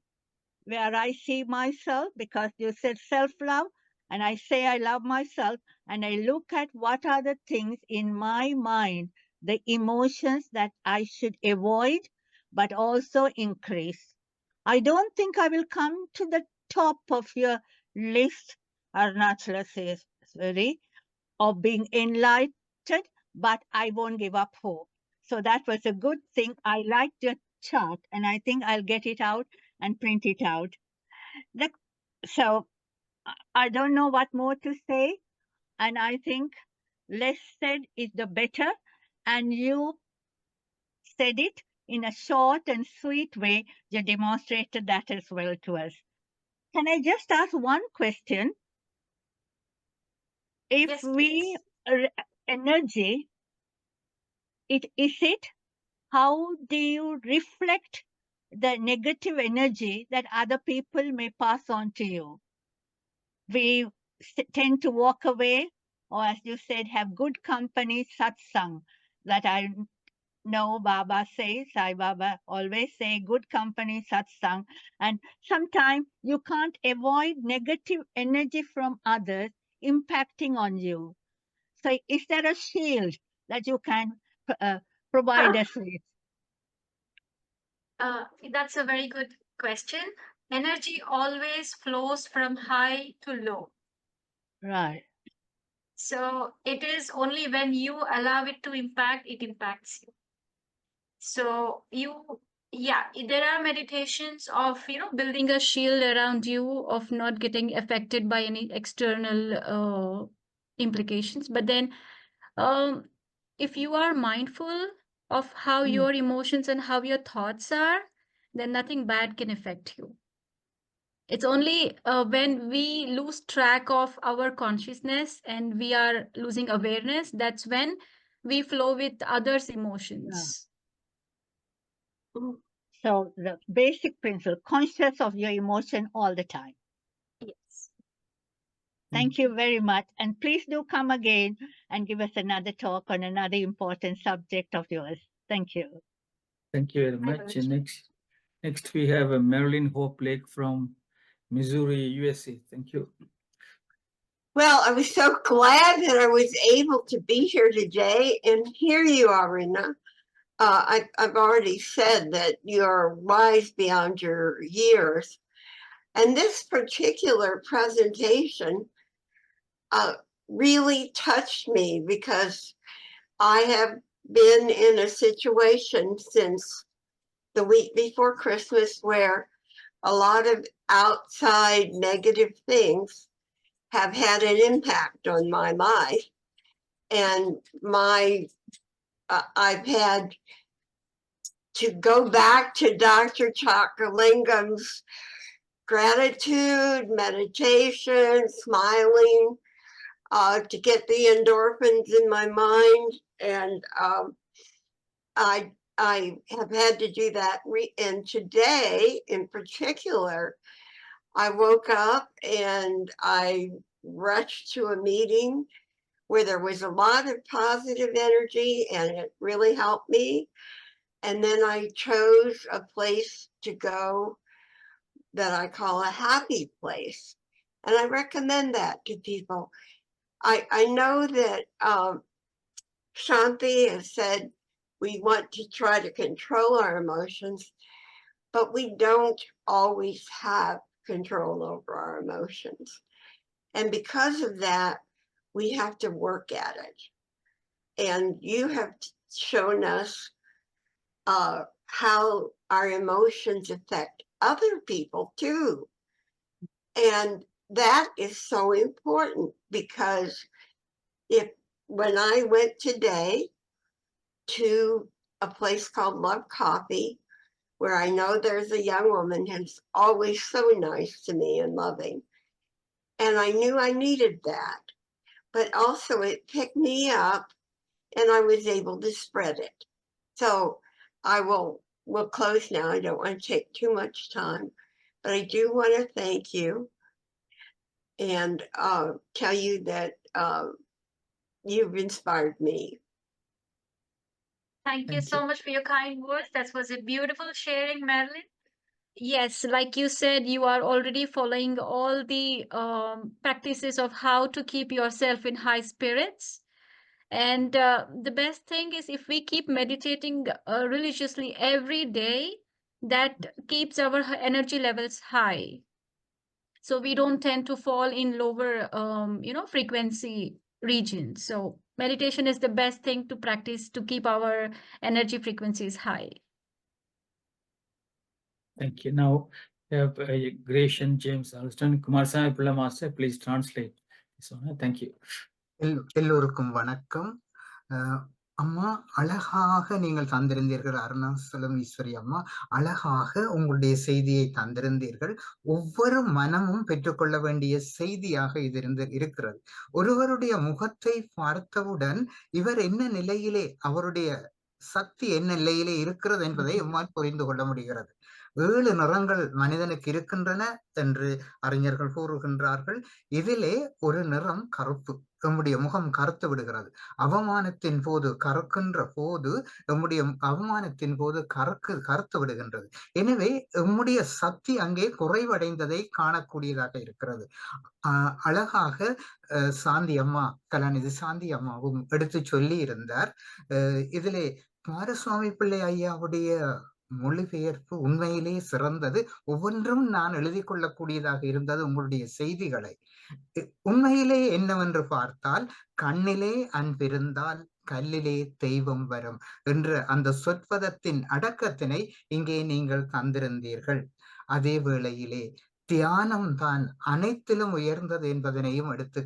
where I see myself, because you said self-love, and I say I love myself, and I look at what are the things in my mind, the emotions that I should avoid, but also increase. I don't think I will come to the top of your list, Arunachaleshwari, of being enlightened, but I won't give up hope. So that was a good thing. I liked your chart, and I think I'll get it out and print it out. So I don't know what more to say, and I think less said is the better, and you said it in a short and sweet way. You demonstrated that as well to us. Can I just ask one question? If Yes, we please. energy, is it how do you reflect the negative energy that other people may pass on to you? We tend to walk away, or as you said, have good company, satsang. That I know Baba says, Sai Baba always say, good company, satsang. And sometimes you can't avoid negative energy from others impacting on you. So is there a shield that you can provide us with? That's a very good question. Energy always flows from high to low. Right. So it is only when you allow it to impact, it impacts you. So yeah, there are meditations of, building a shield around you, of not getting affected by any external implications. But then, if you are mindful of how Mm. your emotions and how your thoughts are, then nothing bad can affect you. It's only when we lose track of our consciousness and we are losing awareness, that's when we flow with others' Yeah. emotions. So the basic principle, conscious of your emotion all the time. Yes. Thank you very much. And please do come again and give us another talk on another important subject of yours. Thank you. Thank you very I much. will. Next we have a Marilyn Hope Lake from Missouri, USA. Thank you. Well, I was so glad that I was able to be here today and hear you, Aruna. I've already said that you're wise beyond your years. And this particular presentation really touched me because I have been in a situation since the week before Christmas where a lot of outside negative things have had an impact on my life. And I've had to go back to Dr. Chakalingam's gratitude, meditation, smiling, to get the endorphins in my mind. And I have had to do that. And today in particular, I woke up and I rushed to a meeting where there was a lot of positive energy and it really helped me. And then I chose a place to go that I call a happy place. And I recommend that to people. I know that Shanti has said we want to try to control our emotions, but we don't always have control over our emotions. And because of that, we have to work at it. And you have shown us how our emotions affect other people too. And that is so important because when I went today to a place called Love Coffee, where I know there's a young woman who's always so nice to me and loving, and I knew I needed that, but also it picked me up and I was able to spread it. So we'll close now. I don't want to take too much time, but I do want to thank you and tell you that you've inspired me. Thank you Thank so you. much for your kind words. That was a beautiful sharing, Marilyn. Yes, like you said, you are already following all the practices of how to keep yourself in high spirits. And the best thing is if we keep meditating religiously every day, that keeps our energy levels high. So we don't tend to fall in lower, frequency regions. So meditation is the best thing to practice to keep our energy frequencies high. Thank you. Now we have Gratian James Alston. Kumarsami Pilla Master, please translate this one. Thank you. எல்லோருக்கும் வணக்கம். அம்மா, அழகாக நீங்கள் தந்திருந்தீர்கள். அருணாச்சலம் ஈஸ்வரி அம்மா, அழகாக உங்களுடைய செய்தியை தந்திருந்தீர்கள். ஒவ்வொரு மனமும் பெற்றுக்கொள்ள வேண்டிய செய்தியாக இது இருக்கிறது. ஒருவருடைய முகத்தை பார்த்தவுடன் இவர் என்ன நிலையிலே, அவருடைய சக்தி என்ன நிலையிலே இருக்கிறது என்பதை எம்மால் புரிந்து கொள்ள முடிகிறது. 7 நிறங்கள் மனிதனுக்கு இருக்கின்றன என்று அறிஞர்கள் கூறுகின்றார்கள். இதிலே ஒரு நிறம் கருப்பு. நம்முடைய முகம் கருத்து விடுகிறது. அவமானத்தின் போது கருக்கின்ற போது நம்முடைய அவமானத்தின் போது கருத்து விடுகின்றது. எனவே நம்முடைய சக்தி அங்கே குறைவடைந்ததை காணக்கூடியதாக இருக்கிறது. அழகாக சாந்தி அம்மா, கலாநிதி சாந்தி அம்மாவும் எடுத்து சொல்லி இருந்தார். இதிலே குமாரசுவாமி பிள்ளை ஐயாவுடைய மொழிபெயர்ப்பு உண்மையிலே சிறந்தது. ஒவ்வொன்றும் நான் எழுதி கொள்ளக்கூடியதாக இருந்தது. உங்களுடைய செய்திகளை உண்மையிலே என்னவென்று பார்த்தால், கண்ணிலே அன்பிருந்தால் கல்லிலே தெய்வம் வரும் என்ற அந்த சொற்பதத்தின் அடக்கத்தினை இங்கே நீங்கள் தந்திருந்தீர்கள். அதே வேளையிலே தியானம் தான் அனைத்திலும் உயர்ந்தது என்பதனையும் எடுத்து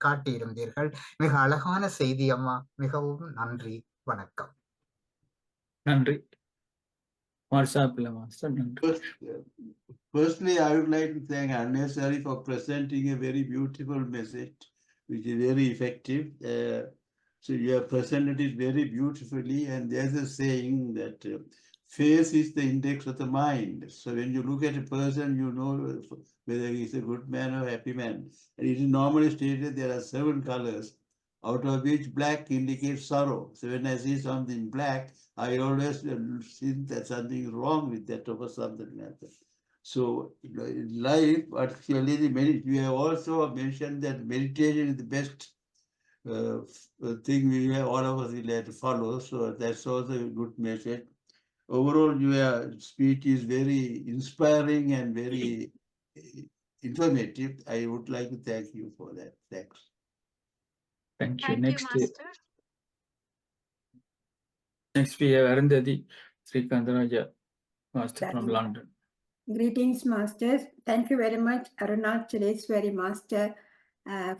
காட்டியிருந்தீர்கள். மிக அழகான செய்தி அம்மா. மிகவும் நன்றி. வணக்கம். நன்றி. Firstly, I would like to thank Arunachaleshwari for presenting a very beautiful message, which is very effective. So you have presented it very beautifully, and there's a saying that face is the index of the mind. So when you look at a person, you know whether he's a good man or a happy man. And it is normally stated there are 7 colors, out of which black indicates sorrow. So when I see something black, I always think that something is wrong with that or something like that. So in life, actually, we have also mentioned that meditation is the best thing all of us will have to follow. So that's also a good message. Overall, your speech is very inspiring and very informative. I would like to thank you for that. Thanks. Thank you. Thank you, Master. Next we have Arundhati Srikandaraja Master from London. Greetings, Masters. Thank you very much, Arunachaleshwari Master.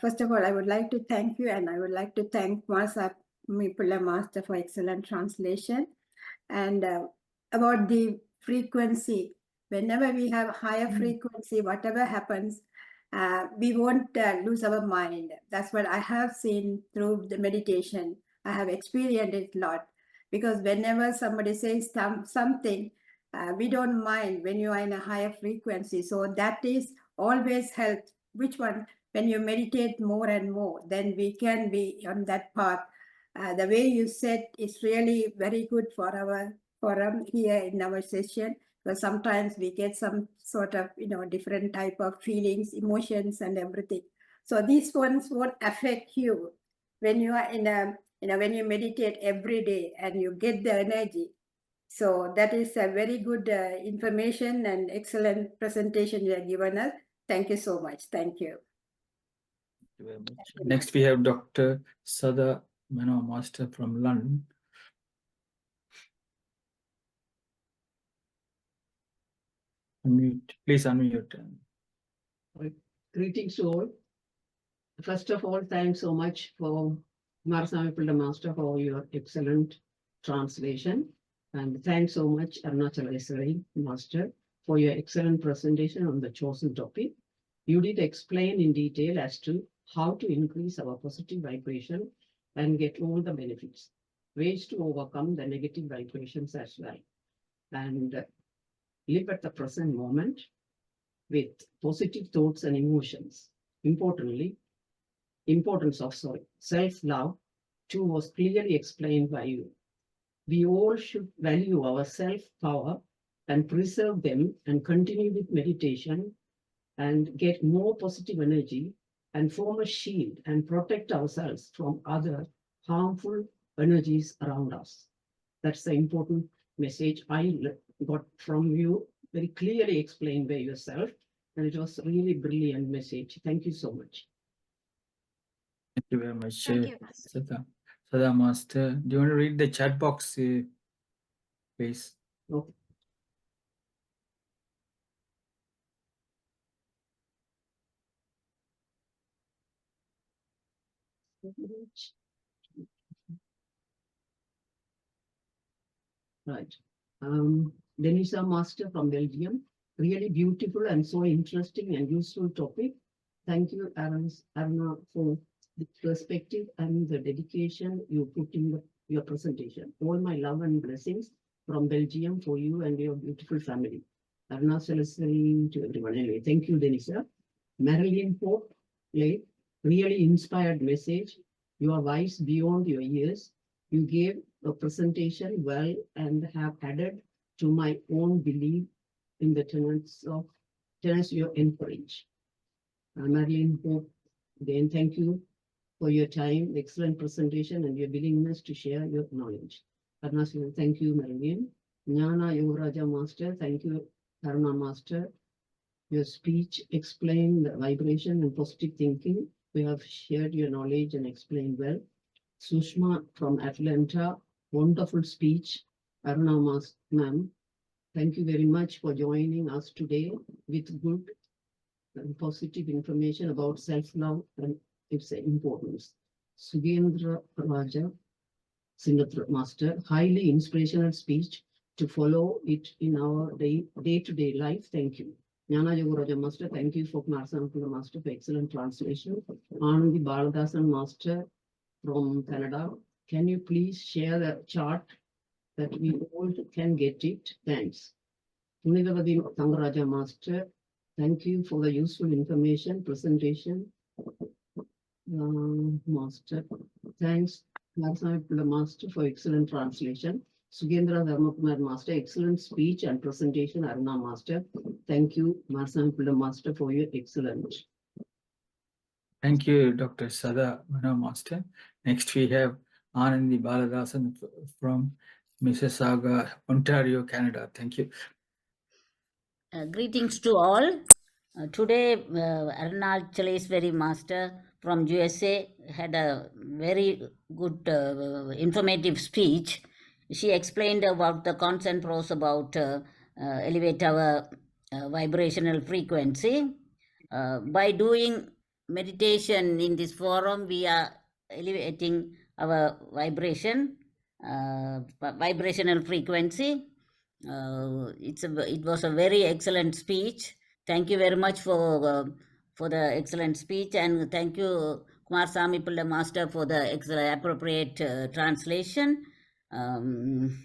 First of all, I would like to thank you, and I would like to thank Kumarsami Pilla Master for excellent translation. And about the frequency, whenever we have higher frequency, whatever happens, we won't lose our mind. That's what I have seen through the meditation. I have experienced it a lot, because whenever somebody says something, we don't mind when you are in a higher frequency. So that is always helps. Which one? When you meditate more and more, then we can be on that path. The way you said is really very good for our forum here in our session, because sometimes we get some sort of different type of feelings, emotions, and everything. So these ones won't affect you when you are in a when you meditate every day and you get the energy. So that is a very good information and excellent presentation you have given us. Thank you so much. Thank you. Thank you very much. Next we have Dr. Sada Mano Master from London. Unmute. Please unmute. Greetings to all. First of all, thanks so much for Kumarsami Pilla Master for your excellent translation. And thanks so much, Arunachaleshwari Master, for your excellent presentation on the chosen topic. You did explain in detail as to how to increase our positive vibration and get all the benefits. ways to overcome the negative vibrations as well. And live at the present moment with positive thoughts and emotions. Importance of self-love too was clearly explained by you. We all should value our self-power and preserve them and continue with meditation and get more positive energy and form a shield and protect ourselves from other harmful energies around us. That's the important message I got from you, very clearly explained by yourself. And it was really brilliant message. Thank you so much. Thank you very much, Thank you, Master. Sada Master. Do you want to read the chat box, please? Okay. Right. Denisa Master from Belgium. Really beautiful and so interesting and useful topic. Thank you, Aruna, for the perspective and the dedication you put in your presentation. All my love and blessings from Belgium for you and your beautiful family. Arunachaleshwari to everyone. Anyway, thank you, Denisa. Marilyn Pope, really inspired message. You are wise beyond your years. You gave a presentation well and have added to my own belief in the tenets you encourage. Marilyn Pope, again, thank you for your time, excellent presentation, and your willingness to share your knowledge. Arunachaleshwari, thank you, Marilyn. Jnana Yogaraja Master, thank you, Aruna Master. Your speech explained the vibration and positive thinking. We have shared your knowledge and explained well. Sushma from Atlanta, wonderful speech. Aruna ma'am, thank you very much for joining us today with good and positive information about self-love and its importance. Sugendra Raja, Singatra Master, highly inspirational speech to follow it in our day-to-day life. Thank you. Jnana Yogaraja Master, thank you for Marsanapula Master for excellent translation. Anandi Baladasan Master from Canada, can you please share the chart that we all can get it? Thanks. Punidavadi Tangaraja Master, thank you for the useful information presentation. Master, thanks. Marsanapula Master for excellent translation. Sugendra Dharmakumar Master, excellent speech and presentation. Aruna Master, thank you, Marsanapula Master, for your excellent. Thank you, Dr. Sada Master. Next, we have Anandi Baladasan from Mississauga, Ontario, Canada. Thank you. Greetings to all. Today, Arunachaleshwari Master from USA had a very good, informative speech. She explained about the cons and pros about elevate our vibrational frequency. By doing meditation in this forum, we are elevating our vibrational frequency. It was a very excellent speech. Thank you very much for the excellent speech, and thank you, Kumarasamy Pillai Master, for the excellent appropriate translation. Can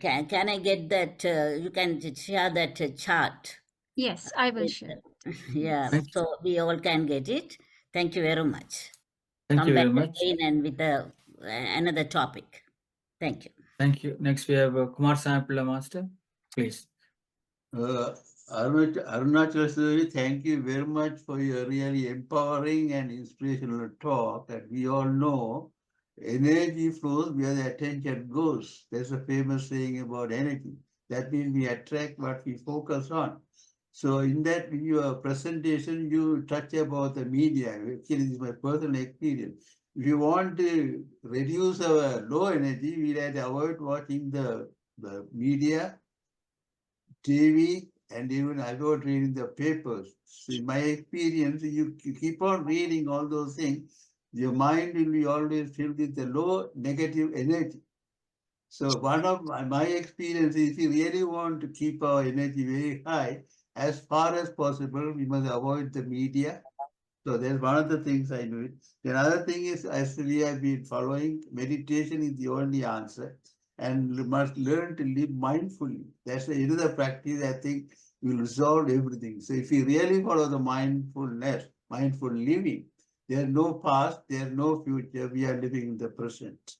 I get that? You can share that chart. Yes, I will share. Yeah, so we all can get it. Thank you very much. Thank you very much. Again and with another topic. Thank you. Thank you. Next, we have Kumarasamy Pillai Master. Please. Arunachaleshwari, thank you very much for your really empowering and inspirational talk. And we all know energy flows where the attention goes. There's a famous saying about energy. That means we attract what we focus on. So in that, in your presentation, you touch about the media. Actually, this is my personal experience. If you want to reduce our low energy, we have to avoid watching the media, TV, and even avoid reading the papers. So in my experience, you keep on reading all those things, your mind will be always filled with the low negative energy. So one of my experience is, if you really want to keep our energy very high, as far as possible, we must avoid the media, So there's one of the things I do. The other thing is actually I've been following meditation is the only answer, and you must learn to live mindfully. That's another practice I think will resolve everything. So if you really follow the mindfulness, mindful living, there's no past, there's no future. We are living in the present.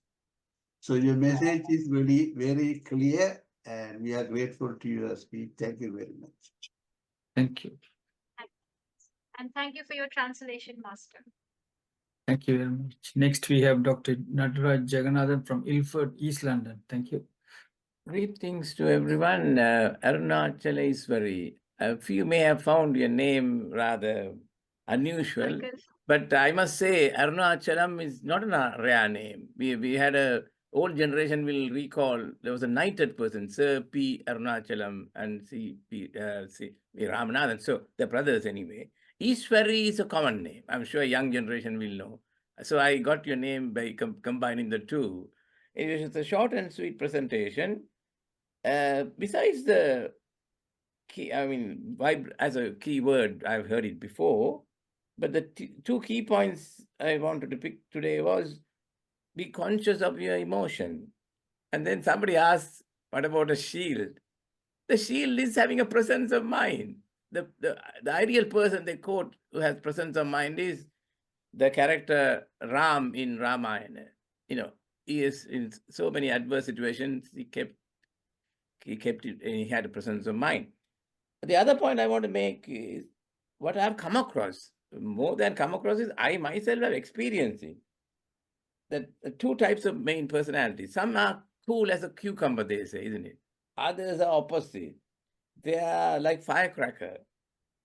So your message is very, very clear, and we are grateful to your speech. Thank you very much. Thank you. And thank you for your translation, Master. Thank you very much. Next, we have Dr. Nataraj Jagannathan from Ilford, East London. Thank you. Greetings to everyone. Arunachaleshwari. A few may have found your name rather unusual, but I must say Arunachalam is not a rare name. We had a old generation will recall there was a knighted person, Sir P. Arunachalam and C. Ramanathan. So they're brothers anyway. Ishwari is a common name. I'm sure young generation will know. So I got your name by combining the two. It was a short and sweet presentation. Besides the key, I mean, as a key word, I've heard it before, but the two key points I wanted to pick today was be conscious of your emotion. And then somebody asked, what about a shield? The shield is having a presence of mind. The ideal person they quote who has presence of mind is the character Ram in Ramayana. You know, he is in so many adverse situations, he kept it, and he had a presence of mind. The other point I want to make is what I've come across, more than come across, is I myself have experiencing that two types of main personalities. Some are cool as a cucumber, they say, isn't it? Others are opposite. They are like firecracker,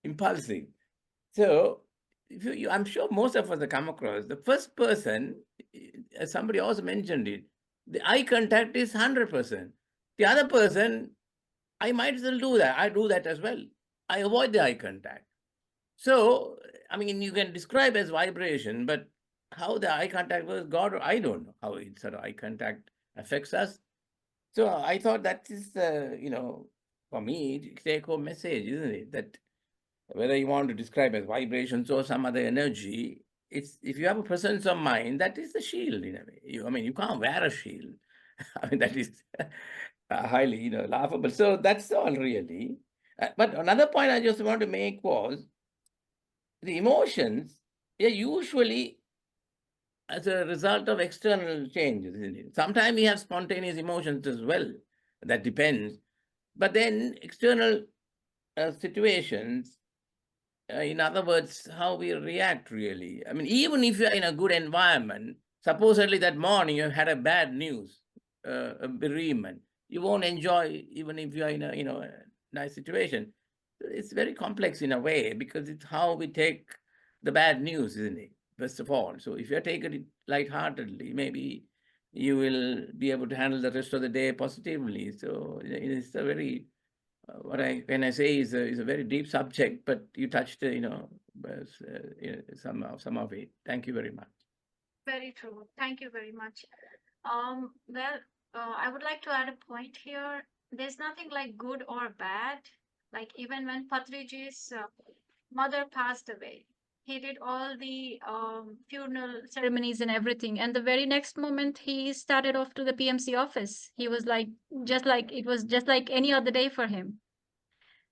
impulsive. So I'm sure most of us have come across the first person, as somebody also mentioned it, the eye contact is 100%. The other person, I might as well do that. I do that as well. I avoid the eye contact. So, I mean, you can describe as vibration, but how the eye contact was, God, I don't know how it sort of eye contact affects us. So I thought that is, for me, take home message, isn't it? That whether you want to describe as vibrations or some other energy, it's if you have a presence of mind, that is the shield in a way. You can't wear a shield. I mean, that is highly, laughable. So that's all really. But another point I just want to make was the emotions are usually as a result of external changes, isn't it? Sometimes we have spontaneous emotions as well. That depends. But then external situations, in other words, how we react really. I mean, even if you're in a good environment, supposedly that morning you had a bad news, a bereavement, you won't enjoy even if you're in a nice situation. It's very complex in a way because it's how we take the bad news, isn't it? First of all. So if you're taking it lightheartedly, maybe you will be able to handle the rest of the day positively. So it's a very, when I say is a very deep subject, but you touched, some of it. Thank you very much. Very true. Thank you very much. I would like to add a point here. There's nothing like good or bad. Like even when Patriji's mother passed away, he did all the funeral ceremonies and everything. And the very next moment, he started off to the PMC office. He was like, it was just like any other day for him.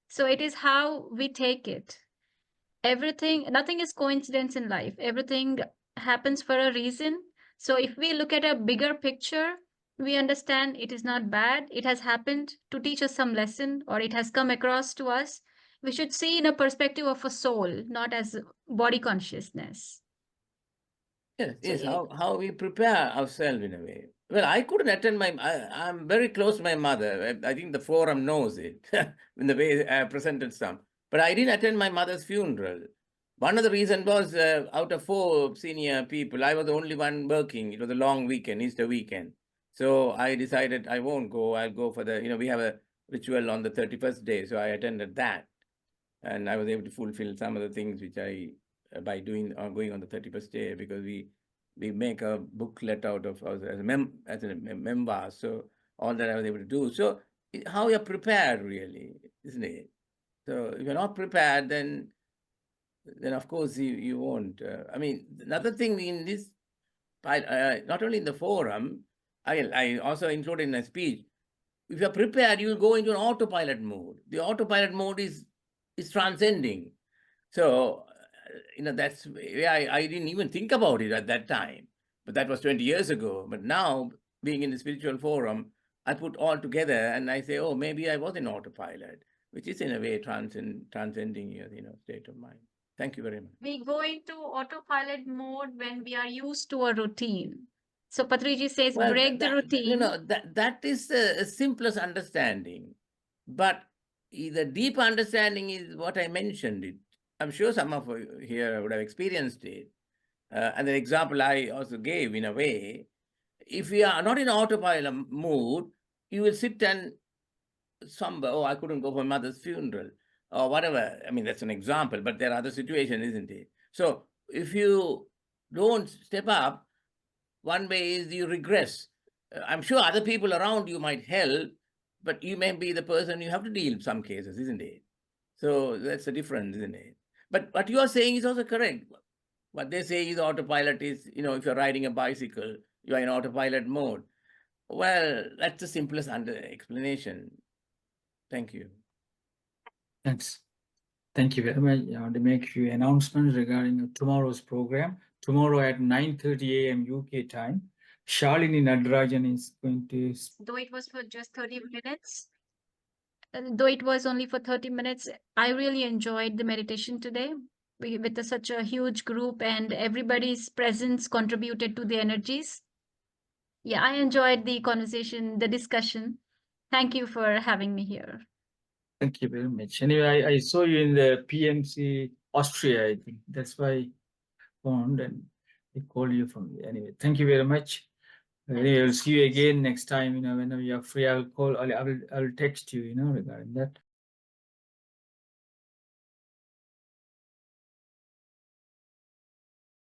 So it is how we take it. Nothing is coincidence in life. Everything happens for a reason. So if we look at a bigger picture, we understand it is not bad. It has happened to teach us some lesson, or it has come across to us. We should see in a perspective of a soul, not as body consciousness. Yes, how we prepare ourselves in a way. Well, I couldn't attend I'm very close to my mother. I think the forum knows it in the way I presented some. But I didn't attend my mother's funeral. One of the reasons was out of 4 senior people, I was the only one working. It was a long weekend, Easter weekend. So I decided I won't go. I'll go for we have a ritual on the 31st day. So I attended that. And I was able to fulfill some of the things which by going on the 31st day, because we make a booklet out of as a member. So all that I was able to do. So how you're prepared really, isn't it? So if you're not prepared, then then of course you won't. I mean, another thing in this, not only in the forum, I also included in my speech, if you're prepared, you'll go into an autopilot mode. The autopilot mode is transcending. So, that's why I didn't even think about it at that time. But that was 20 years ago. But now, being in the spiritual forum, I put all together and I say, oh, maybe I was in autopilot, which is in a way transcending your state of mind. Thank you very much. We go into autopilot mode when we are used to a routine. So Patriji says, break the routine. That is the simplest understanding. But the deep understanding is what I mentioned it. I'm sure some of you here would have experienced it. And the example I also gave, in a way, if you are not in autopilot mood, you will sit and somber, oh, I couldn't go for my mother's funeral, or whatever. I mean, that's an example, but there are other situations, isn't it? So if you don't step up, one way is you regress. I'm sure other people around you might help, but you may be the person you have to deal in some cases, isn't it? So that's the difference, isn't it? But what you are saying is also correct. What they say is autopilot is, if you're riding a bicycle, you are in autopilot mode. Well, that's the simplest explanation. Thank you. Thanks. Thank you very much. I want to make a few announcements regarding tomorrow's program. Tomorrow at 9:30 a.m. UK time, Shalini Nadarajan is going to... Though it was for just 30 minutes, though it was only for 30 minutes, I really enjoyed the meditation today with such a huge group, and everybody's presence contributed to the energies. Yeah, I enjoyed the conversation, the discussion. Thank you for having me here. Thank you very much. Anyway, I saw you in the PMC Austria, I think. That's why I found and I called you from there. Anyway, thank you very much. Anyway, I'll see you again next time, whenever you're free, I'll call, I will text you, regarding that.